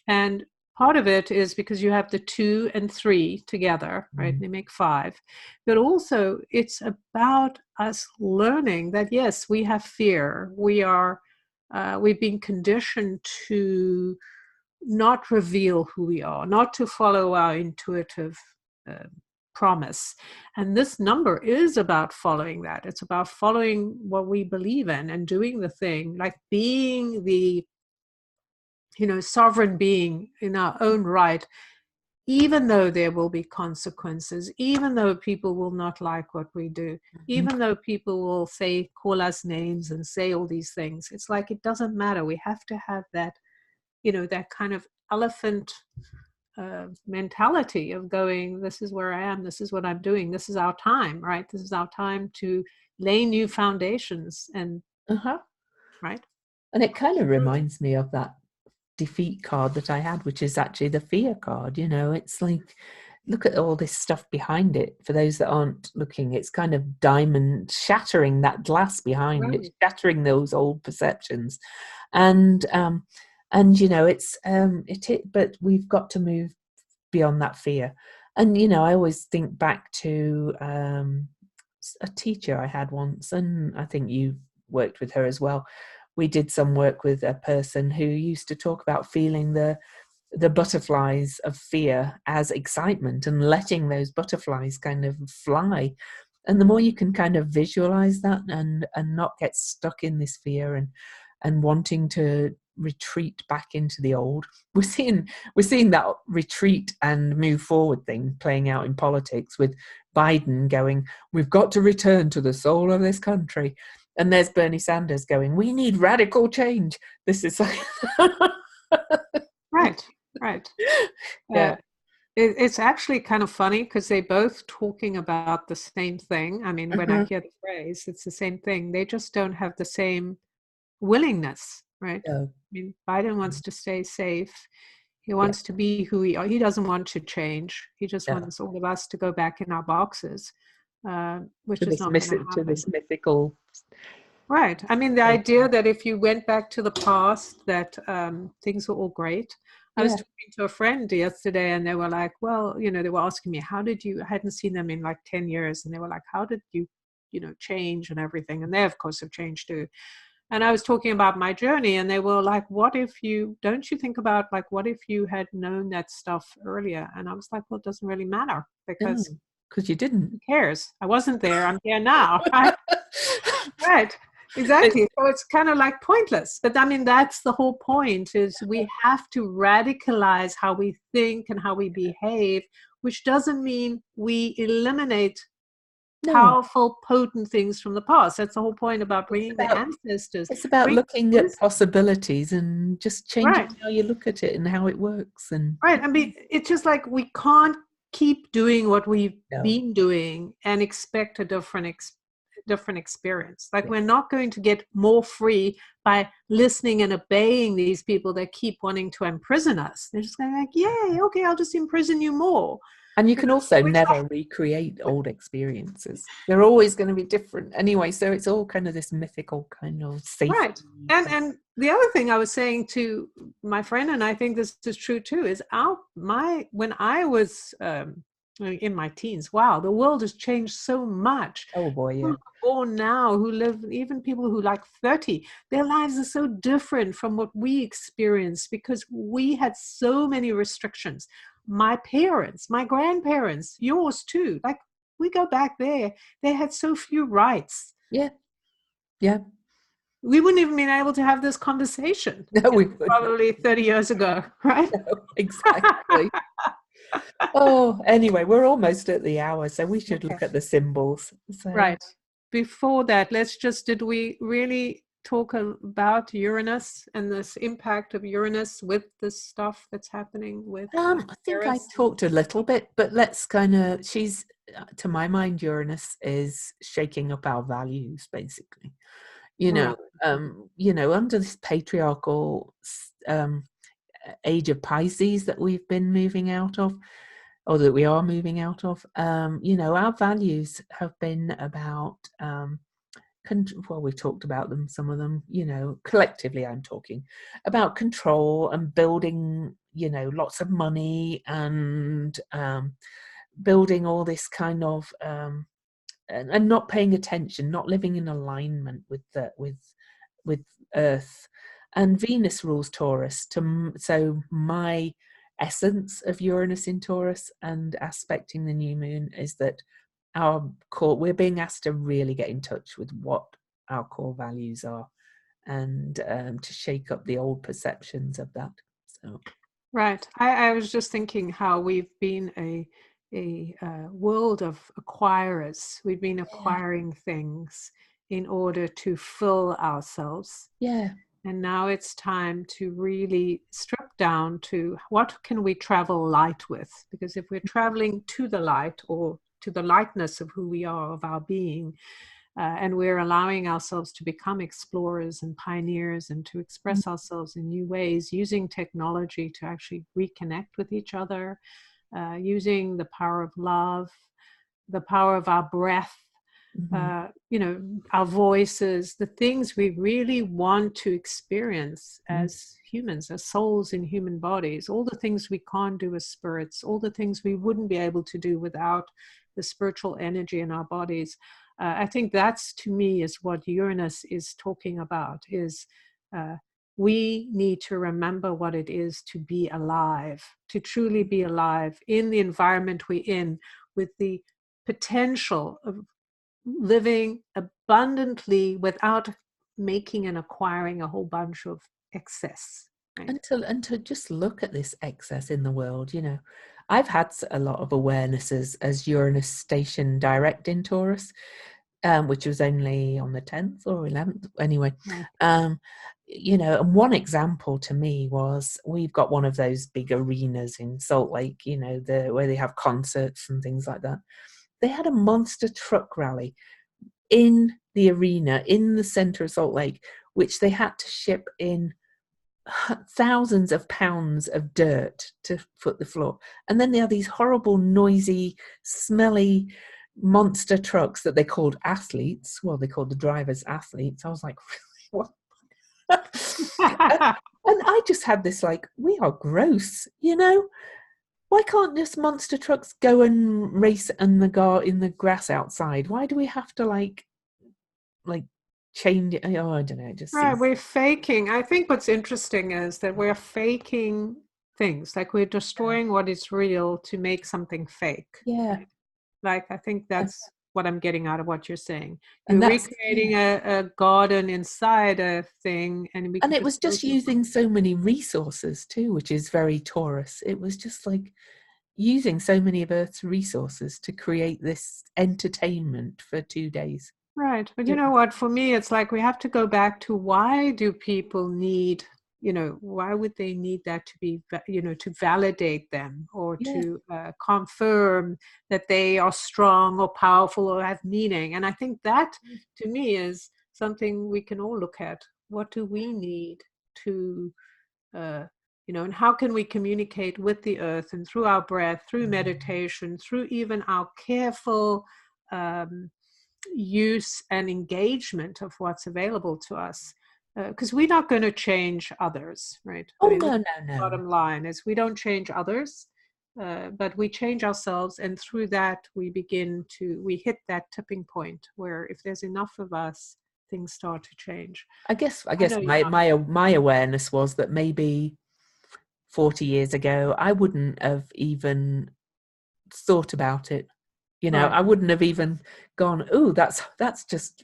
And part of it is because you have the 2 and 3 together, right? They make 5. But also it's about us learning that, yes, we have fear. We've been conditioned to not reveal who we are, not to follow our intuitive promise. And this number is about following that. It's about following what we believe in and doing the thing, like being the sovereign being in our own right, even though there will be consequences, even though people will not like what we do, even though people will call us names and say all these things. It's like, it doesn't matter. We have to have that, that kind of elephant mentality of going, this is where I am, this is what I'm doing, this is our time, right? This is our time to lay new foundations and, right? And it kind of reminds me of that defeat card that I had, which is actually the fear card. It's like, look at all this stuff behind it. For those that aren't looking, it's kind of diamond shattering that glass behind it, shattering those old perceptions. And but we've got to move beyond that fear. And I always think back to a teacher I had once, and I think you worked with her as well. We did some work with a person who used to talk about feeling the butterflies of fear as excitement and letting those butterflies kind of fly. And the more you can kind of visualize that and not get stuck in this fear and wanting to retreat back into the old. We're seeing that retreat and move forward thing playing out in politics, with Biden going, we've got to return to the soul of this country. And there's Bernie Sanders going, we need radical change. This is like right. Yeah. It's actually kind of funny because they're both talking about the same thing. I mean, when I hear the phrase, it's the same thing. They just don't have the same willingness, right? I mean, Biden wants to stay safe. He wants to be who he are. He doesn't want to change. He just wants all of us to go back in our boxes, which is not going to happen. To this mythical. Right. I mean, the idea that if you went back to the past, that things were all great. I was talking to a friend yesterday and they were like, well, they were asking me, I hadn't seen them in like 10 years. And they were like, how did you, change and everything? And they, of course, have changed too. And I was talking about my journey and they were like, don't you think about, like, what if you had known that stuff earlier? And I was like, well, it doesn't really matter because you didn't. Who cares? I wasn't there. I'm here now. Right? Right. Exactly. So it's kind of like pointless. But I mean, that's the whole point, is we have to radicalize how we think and how we behave, which doesn't mean we eliminate powerful, potent things from the past. That's the whole point about bringing the ancestors. It's about looking at possibilities and just changing how you look at it and how it works. And I mean, it's just like we can't keep doing what we've been doing and expect a different different experience. Like we're not going to get more free by listening and obeying these people that keep wanting to imprison us. They're just going like, yay, okay, I'll just imprison you more. And you can also never recreate old experiences. They're always going to be different anyway. So it's all kind of this mythical kind of safety. Right. And the other thing I was saying to my friend, and I think this is true too, is when I was in my teens, wow, the world has changed so much. Oh boy, yeah. People born now who live, even people who like 30, their lives are so different from what we experienced because we had so many restrictions. My parents, my grandparents, yours too, like we go back there, they had so few rights. Yeah. Yeah. We wouldn't even been able to have this conversation. No, we wouldn't. Probably 30 years ago, right? No, exactly. Oh, anyway, we're almost at the hour, so we should look at the symbols. So. Right. Before that, did we really talk about Uranus and this impact of Uranus with this stuff that's happening with I think I talked a little bit, but let's she's, to my mind, Uranus is shaking up our values, basically. Under this patriarchal age of Pisces that we've been moving out of, or that we are moving out of, our values have been about, we've talked about them, some of them, collectively I'm talking about control and building, lots of money and building all this kind of, and not paying attention, not living in alignment with Earth. And Venus rules Taurus, so my essence of Uranus in Taurus and aspecting the new moon is that we're being asked to really get in touch with what our core values are, and to shake up the old perceptions of that. So right. I was just thinking how we've been a world of acquirers. We've been acquiring things in order to fill ourselves. Yeah. And now it's time to really strip down to what can we travel light with? Because if we're traveling to the light or to the lightness of who we are, of our being, and we're allowing ourselves to become explorers and pioneers and to express ourselves in new ways, using technology to actually reconnect with each other, using the power of love, the power of our breath, our voices, the things we really want to experience as humans, as souls in human bodies, all the things we can't do as spirits, all the things we wouldn't be able to do without the spiritual energy in our bodies. I think that's, to me, is what Uranus is talking about, is we need to remember what it is to be alive, to truly be alive in the environment we're in, with the potential of living abundantly without making and acquiring a whole bunch of excess. Right? And to just look at this excess in the world, I've had a lot of awarenesses as Uranus station direct in Taurus, which was only on the 10th or 11th anyway. And one example to me was, we've got one of those big arenas in Salt Lake, where they have concerts and things like that. They had a monster truck rally in the arena in the center of Salt Lake, which they had to ship in thousands of pounds of dirt to foot the floor. And then they have these horrible, noisy, smelly monster trucks that they called athletes. Well, they called the drivers athletes. I was like, really? What? And I just had this we are gross, Why can't just monster trucks go and race in the grass outside? Why do we have to change it? Oh, I don't know. It just right. We're faking. I think what's interesting is that we're faking things. Like we're destroying what is real to make something fake. Yeah. Right? I think that's what I'm getting out of what you're saying. You're recreating a garden inside a thing, and it was just using so many resources too, which is very Taurus. It was just using so many of Earth's resources to create this entertainment for 2 days. Right. But you know what? For me, it's we have to go back to, why do people need why would they need that to be, to validate them, or Yeah. to confirm that they are strong or powerful or have meaning? And I think that, to me, is something we can all look at. What do we need to, and how can we communicate with the earth, and through our breath, through meditation, through even our careful use and engagement of what's available to us? Because we're not going to change others, right? Oh, I mean, no, the no, no. bottom line is we don't change others, but we change ourselves, and through that we hit that tipping point where if there's enough of us, things start to change. I guess know you're my awareness was that maybe 40 years ago, I wouldn't have even thought about it. Right. I wouldn't have even gone, oh, that's just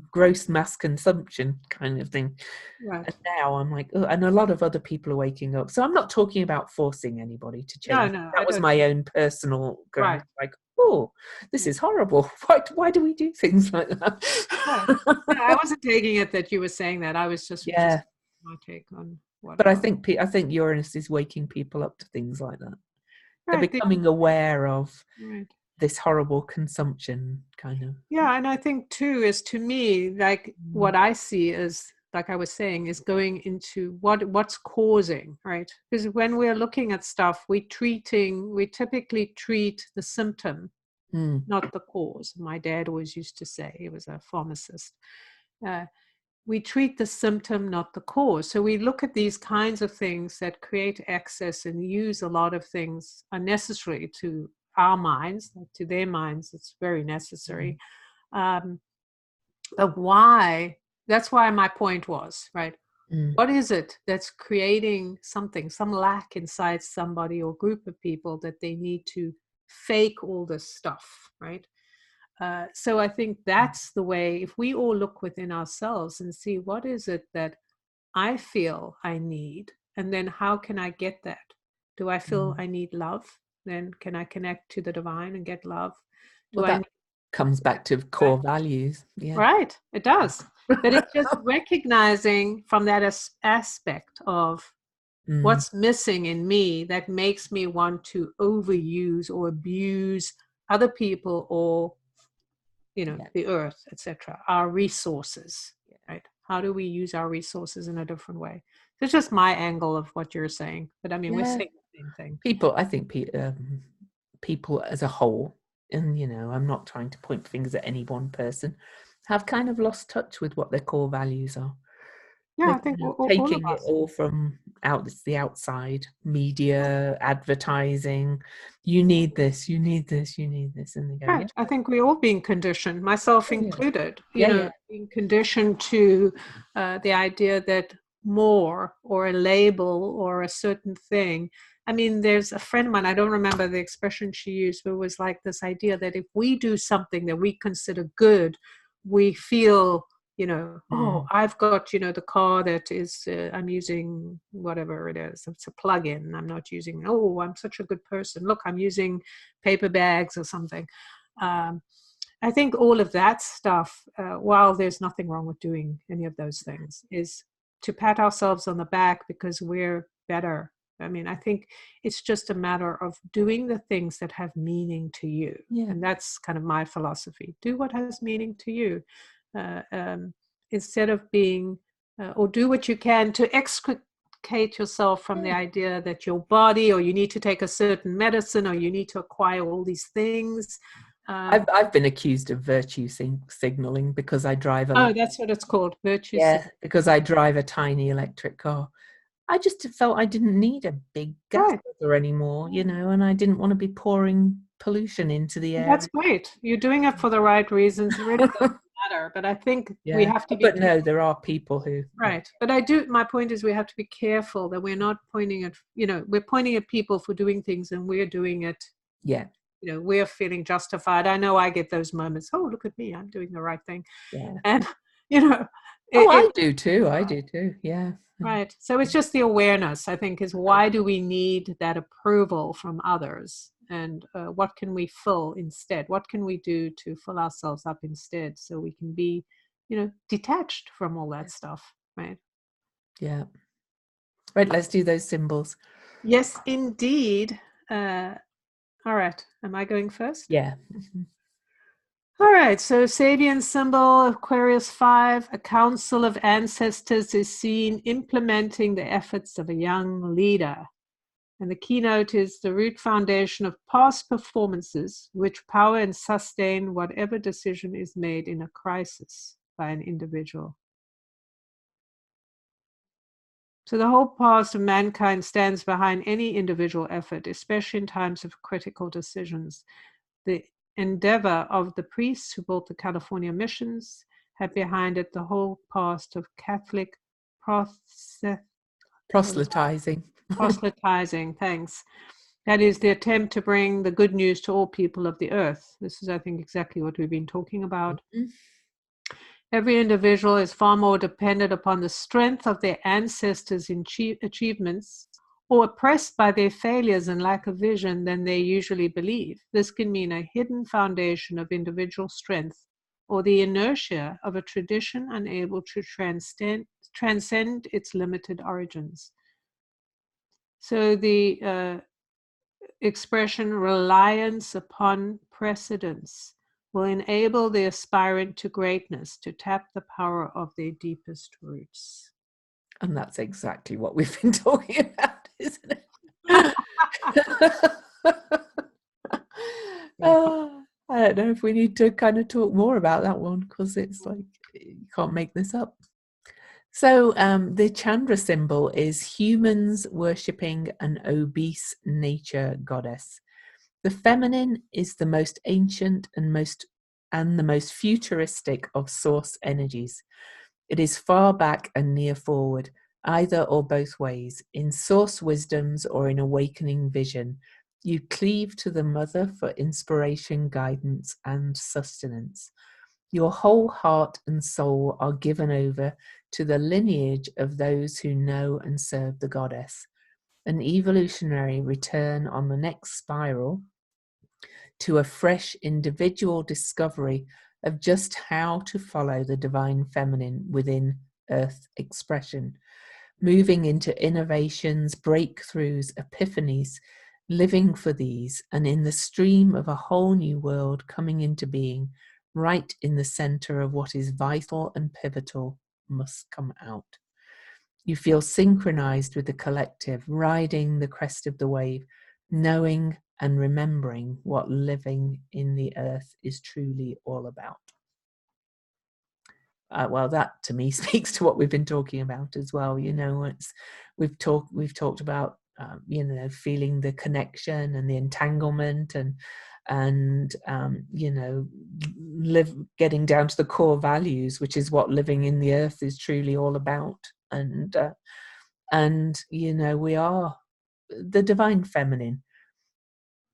gross mass consumption kind of thing. Right. And now I'm like, oh, and a lot of other people are waking up. So I'm not talking about forcing anybody to change. No, That I was don't. my own personal going, Right. like, oh, this is horrible. Why do we do things like that? Right. No, I wasn't taking it that you were saying that. I was just Yeah. my take on what But it I was. think Uranus is waking people up to things like that. They're Right. becoming aware of Right. this horrible consumption kind of. Yeah, and I think too is, to me, like what I see is, like I was saying, is going into what's causing, right? Because when we're looking at stuff, we typically treat the symptom, not the cause. My dad always used to say, he was a pharmacist. We treat the symptom, not the cause. So we look at these kinds of things that create excess and use a lot of things unnecessarily to our minds, to their minds. It's very necessary. But why? That's why my point was, right? What is it that's creating some lack inside somebody or group of people that they need to fake all this stuff, right? So I think that's the way, if we all look within ourselves and see what is it that I feel I need, and then how can I get that? Do I feel I need love? Then can I connect to the divine and get love? Well, that comes back to core values. Yeah. Right, it does. But it's just recognizing from that aspect of what's missing in me that makes me want to overuse or abuse other people, or the earth, etc., our resources, right? How do we use our resources in a different way? So it's just my angle of what you're saying, but I mean, we're saying the same thing. I think people as a whole, and I'm not trying to point fingers at any one person, have kind of lost touch with what their core values are. Yeah, They're I think taking it all from the outside, media, advertising. You need this, you need this, you need this, and they go, right. I think we're all being conditioned, myself included. Being conditioned to the idea that more, or a label, or a certain thing. I mean, there's a friend of mine, I don't remember the expression she used, but it was like this idea that if we do something that we consider good, we feel, oh, I've got, the car that is, I'm using whatever it is. It's a plug-in. I'm not using, oh, I'm such a good person. Look, I'm using paper bags or something. I think all of that stuff, while there's nothing wrong with doing any of those things, is to pat ourselves on the back because we're better. I mean, I think it's just a matter of doing the things that have meaning to you. Yeah. And that's kind of my philosophy. Do what has meaning to you. Instead of being, or do what you can to extricate yourself from the idea that your body, or you need to take a certain medicine, or you need to acquire all these things. I've been accused of virtue signaling because I drive a. Oh, that's what it's called, virtue. Yeah, because I drive a tiny electric car. I just felt I didn't need a big gas guzzler anymore, and I didn't want to be pouring pollution into the air. That's great. You're doing it for the right reasons. It really doesn't matter. But I think we have to be. But no, there are people who. Right. But my point is, we have to be careful that we're not pointing at, we're pointing at people for doing things, and we're doing it. Yeah. We're feeling justified. I know I get those moments. Oh, look at me. I'm doing the right thing. Yeah. And, I do too. I do too. Yeah. Right. So it's just the awareness, I think, is why do we need that approval from others? And what can we fill instead? What can we do to fill ourselves up instead, so we can be, detached from all that stuff, right? Yeah. Right, let's do those symbols. Yes, indeed. All right. Am I going first? Yeah. All right. So Sabian symbol, Aquarius 5, a council of ancestors is seen implementing the efforts of a young leader. And the keynote is the root foundation of past performances, which power and sustain whatever decision is made in a crisis by an individual. So the whole past of mankind stands behind any individual effort, especially in times of critical decisions. The endeavor of the priests who built the California missions had behind it the whole past of Catholic Proselytizing. proselytizing, thanks. That is the attempt to bring the good news to all people of the earth. This is, I think, exactly what we've been talking about. Every individual is far more dependent upon the strength of their ancestors' achievements or oppressed by their failures and lack of vision than they usually believe. This can mean a hidden foundation of individual strength or the inertia of a tradition unable to transcend its limited origins. So the expression reliance upon precedence will enable the aspirant to greatness to tap the power of their deepest roots. And that's exactly what we've been talking about, isn't it? I don't know if we need to kind of talk more about that one, because it's like you can't make this up. So the Chandra symbol is humans worshipping an obese nature goddess. The feminine is the most ancient and the most futuristic of source energies. It is far back and near forward, either or both ways, in source wisdoms or in awakening vision. You cleave to the mother for inspiration, guidance, and sustenance. Your whole heart and soul are given over to the lineage of those who know and serve the goddess. An evolutionary return on the next spiral to a fresh individual discovery of just how to follow the divine feminine within earth expression, moving into innovations, breakthroughs, epiphanies, living for these, and in the stream of a whole new world coming into being, right in the center of what is vital and pivotal must come out. You feel synchronized with the collective, riding the crest of the wave, knowing and remembering what living in the earth is truly all about. Well, that to me speaks to what we've been talking about as well. You know, we've talked about you know, feeling the connection and the entanglement and you know, getting down to the core values, which is what living in the earth is truly all about. And you know, we are the divine feminine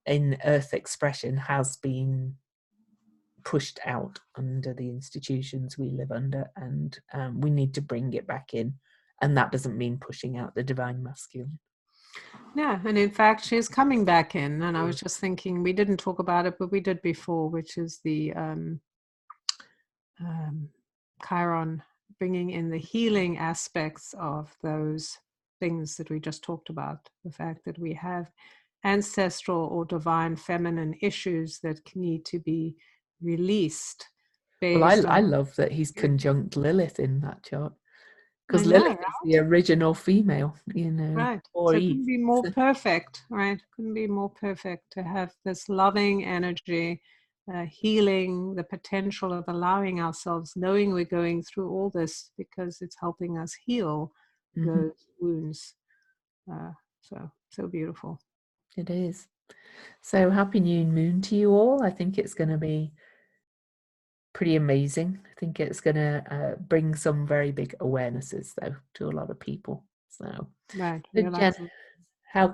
in earth expression has been pushed out under the institutions we live under, and we need to bring it back in, and that doesn't mean pushing out the divine masculine. Yeah, and in fact she's coming back in, and I was just thinking, we didn't talk about it, but we did before, which is the Chiron, bringing in the healing aspects of those things that we just talked about, the fact that we have ancestral or divine feminine issues that need to be released. Well, I love that he's conjunct Lilith in that chart, because Lilith is the original female, you know, right? or So it Eve. couldn't be more perfect, right? Couldn't be more perfect to have this loving energy, healing, the potential of allowing ourselves, knowing we're going through all this because it's helping us heal those wounds. So beautiful. It is. So happy new moon to you all. I think it's going to be pretty amazing. I think it's going to bring some very big awarenesses, though, to a lot of people. So, right. Jen,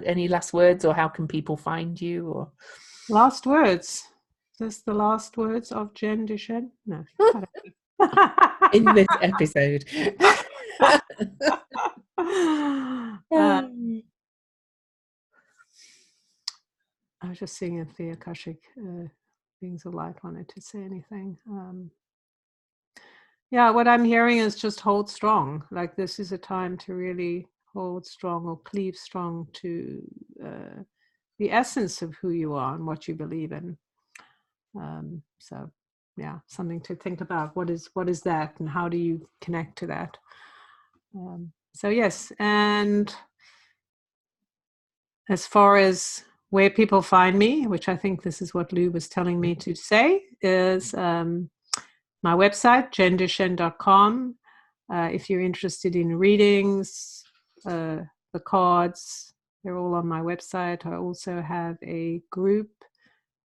any last words, or how can people find you? Or last words? Just the last words of Jen Duchenne? No. in this episode. I was just seeing if the Akashic beings of light wanted to say anything. Yeah, what I'm hearing is just hold strong. Like, this is a time to really hold strong or cleave strong to the essence of who you are and what you believe in. So yeah, something to think about. What is that, and how do you connect to that? So yes, and as far as where people find me, which I think this is what Lou was telling me to say, is my website, jendushen.com. If you're interested in readings, the cards, they're all on my website. I also have a group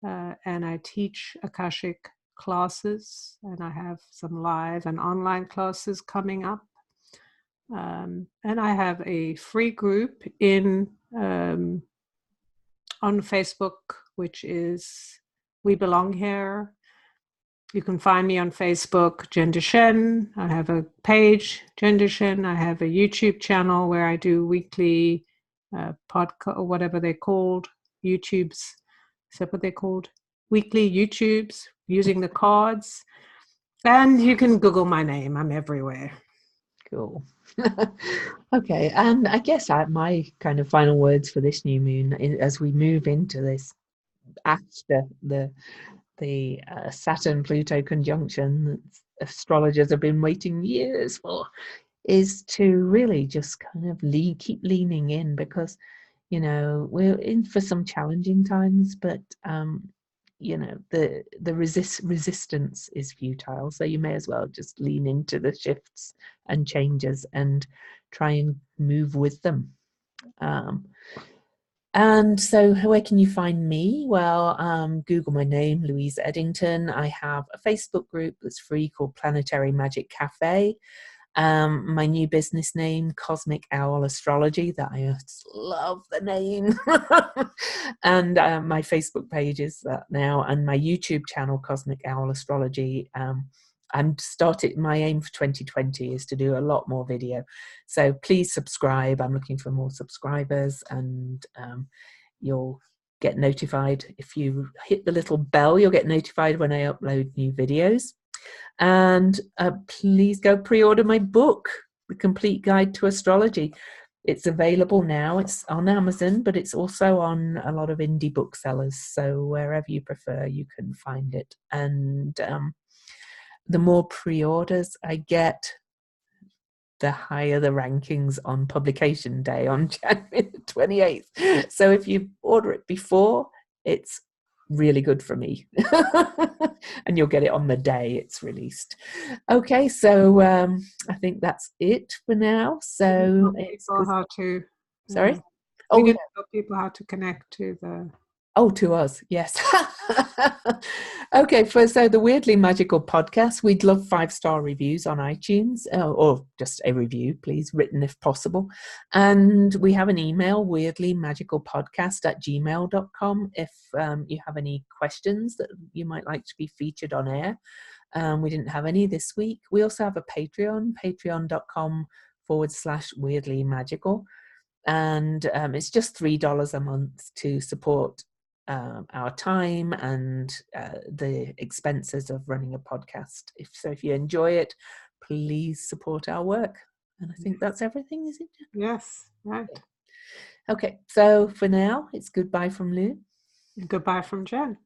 and I teach Akashic classes, and I have some live and online classes coming up. And I have a free group on Facebook, which is We Belong Here. You can find me on Facebook, Jendushen. I have a page, Jendushen. I have a YouTube channel where I do weekly podcast, or whatever they're called, YouTubes. Is that what they're called? Weekly YouTubes using the cards. And you can Google my name. I'm everywhere. Cool. Okay, and I guess my kind of final words for this new moon, as we move into this after the Saturn Pluto conjunction that astrologers have been waiting years for, is to really just kind of keep leaning in, because we're in for some challenging times, but the resistance is futile, so you may as well just lean into the shifts and changes and try and move with them. And so where can you find me? Well, Google my name, Louise Eddington. I have a Facebook group that's free called Planetary Magic Cafe. My new business name, Cosmic Owl Astrology, that I just love the name. And my Facebook page is that now, and my YouTube channel, Cosmic Owl Astrology. My aim for 2020 is to do a lot more video. So please subscribe. I'm looking for more subscribers, and you'll get notified. If you hit the little bell, you'll get notified when I upload new videos. And please go pre-order my book, The Complete Guide to Astrology. It's available now. It's on Amazon, but it's also on a lot of indie booksellers. So wherever you prefer, you can find it. And the more pre-orders I get, the higher the rankings on publication day on January 28th. So if you order it before, it's really good for me. And you'll get it on the day it's released. Okay, so I think that's it for now. So sorry? We didn't tell people how to connect to the... Oh, to us, yes. Okay, so the Weirdly Magical podcast, we'd love 5-star reviews on iTunes, or just a review, please, written if possible. And we have an email, weirdlymagicalpodcast@gmail.com, if you have any questions that you might like to be featured on air. We didn't have any this week. We also have a Patreon, patreon.com/weirdlymagical. And it's just $3 a month to support our time and the expenses of running a podcast. If you enjoy it, please support our work. And I think that's everything, is it? Yes, right. Okay, so for now, it's goodbye from Lou. Goodbye from Jen.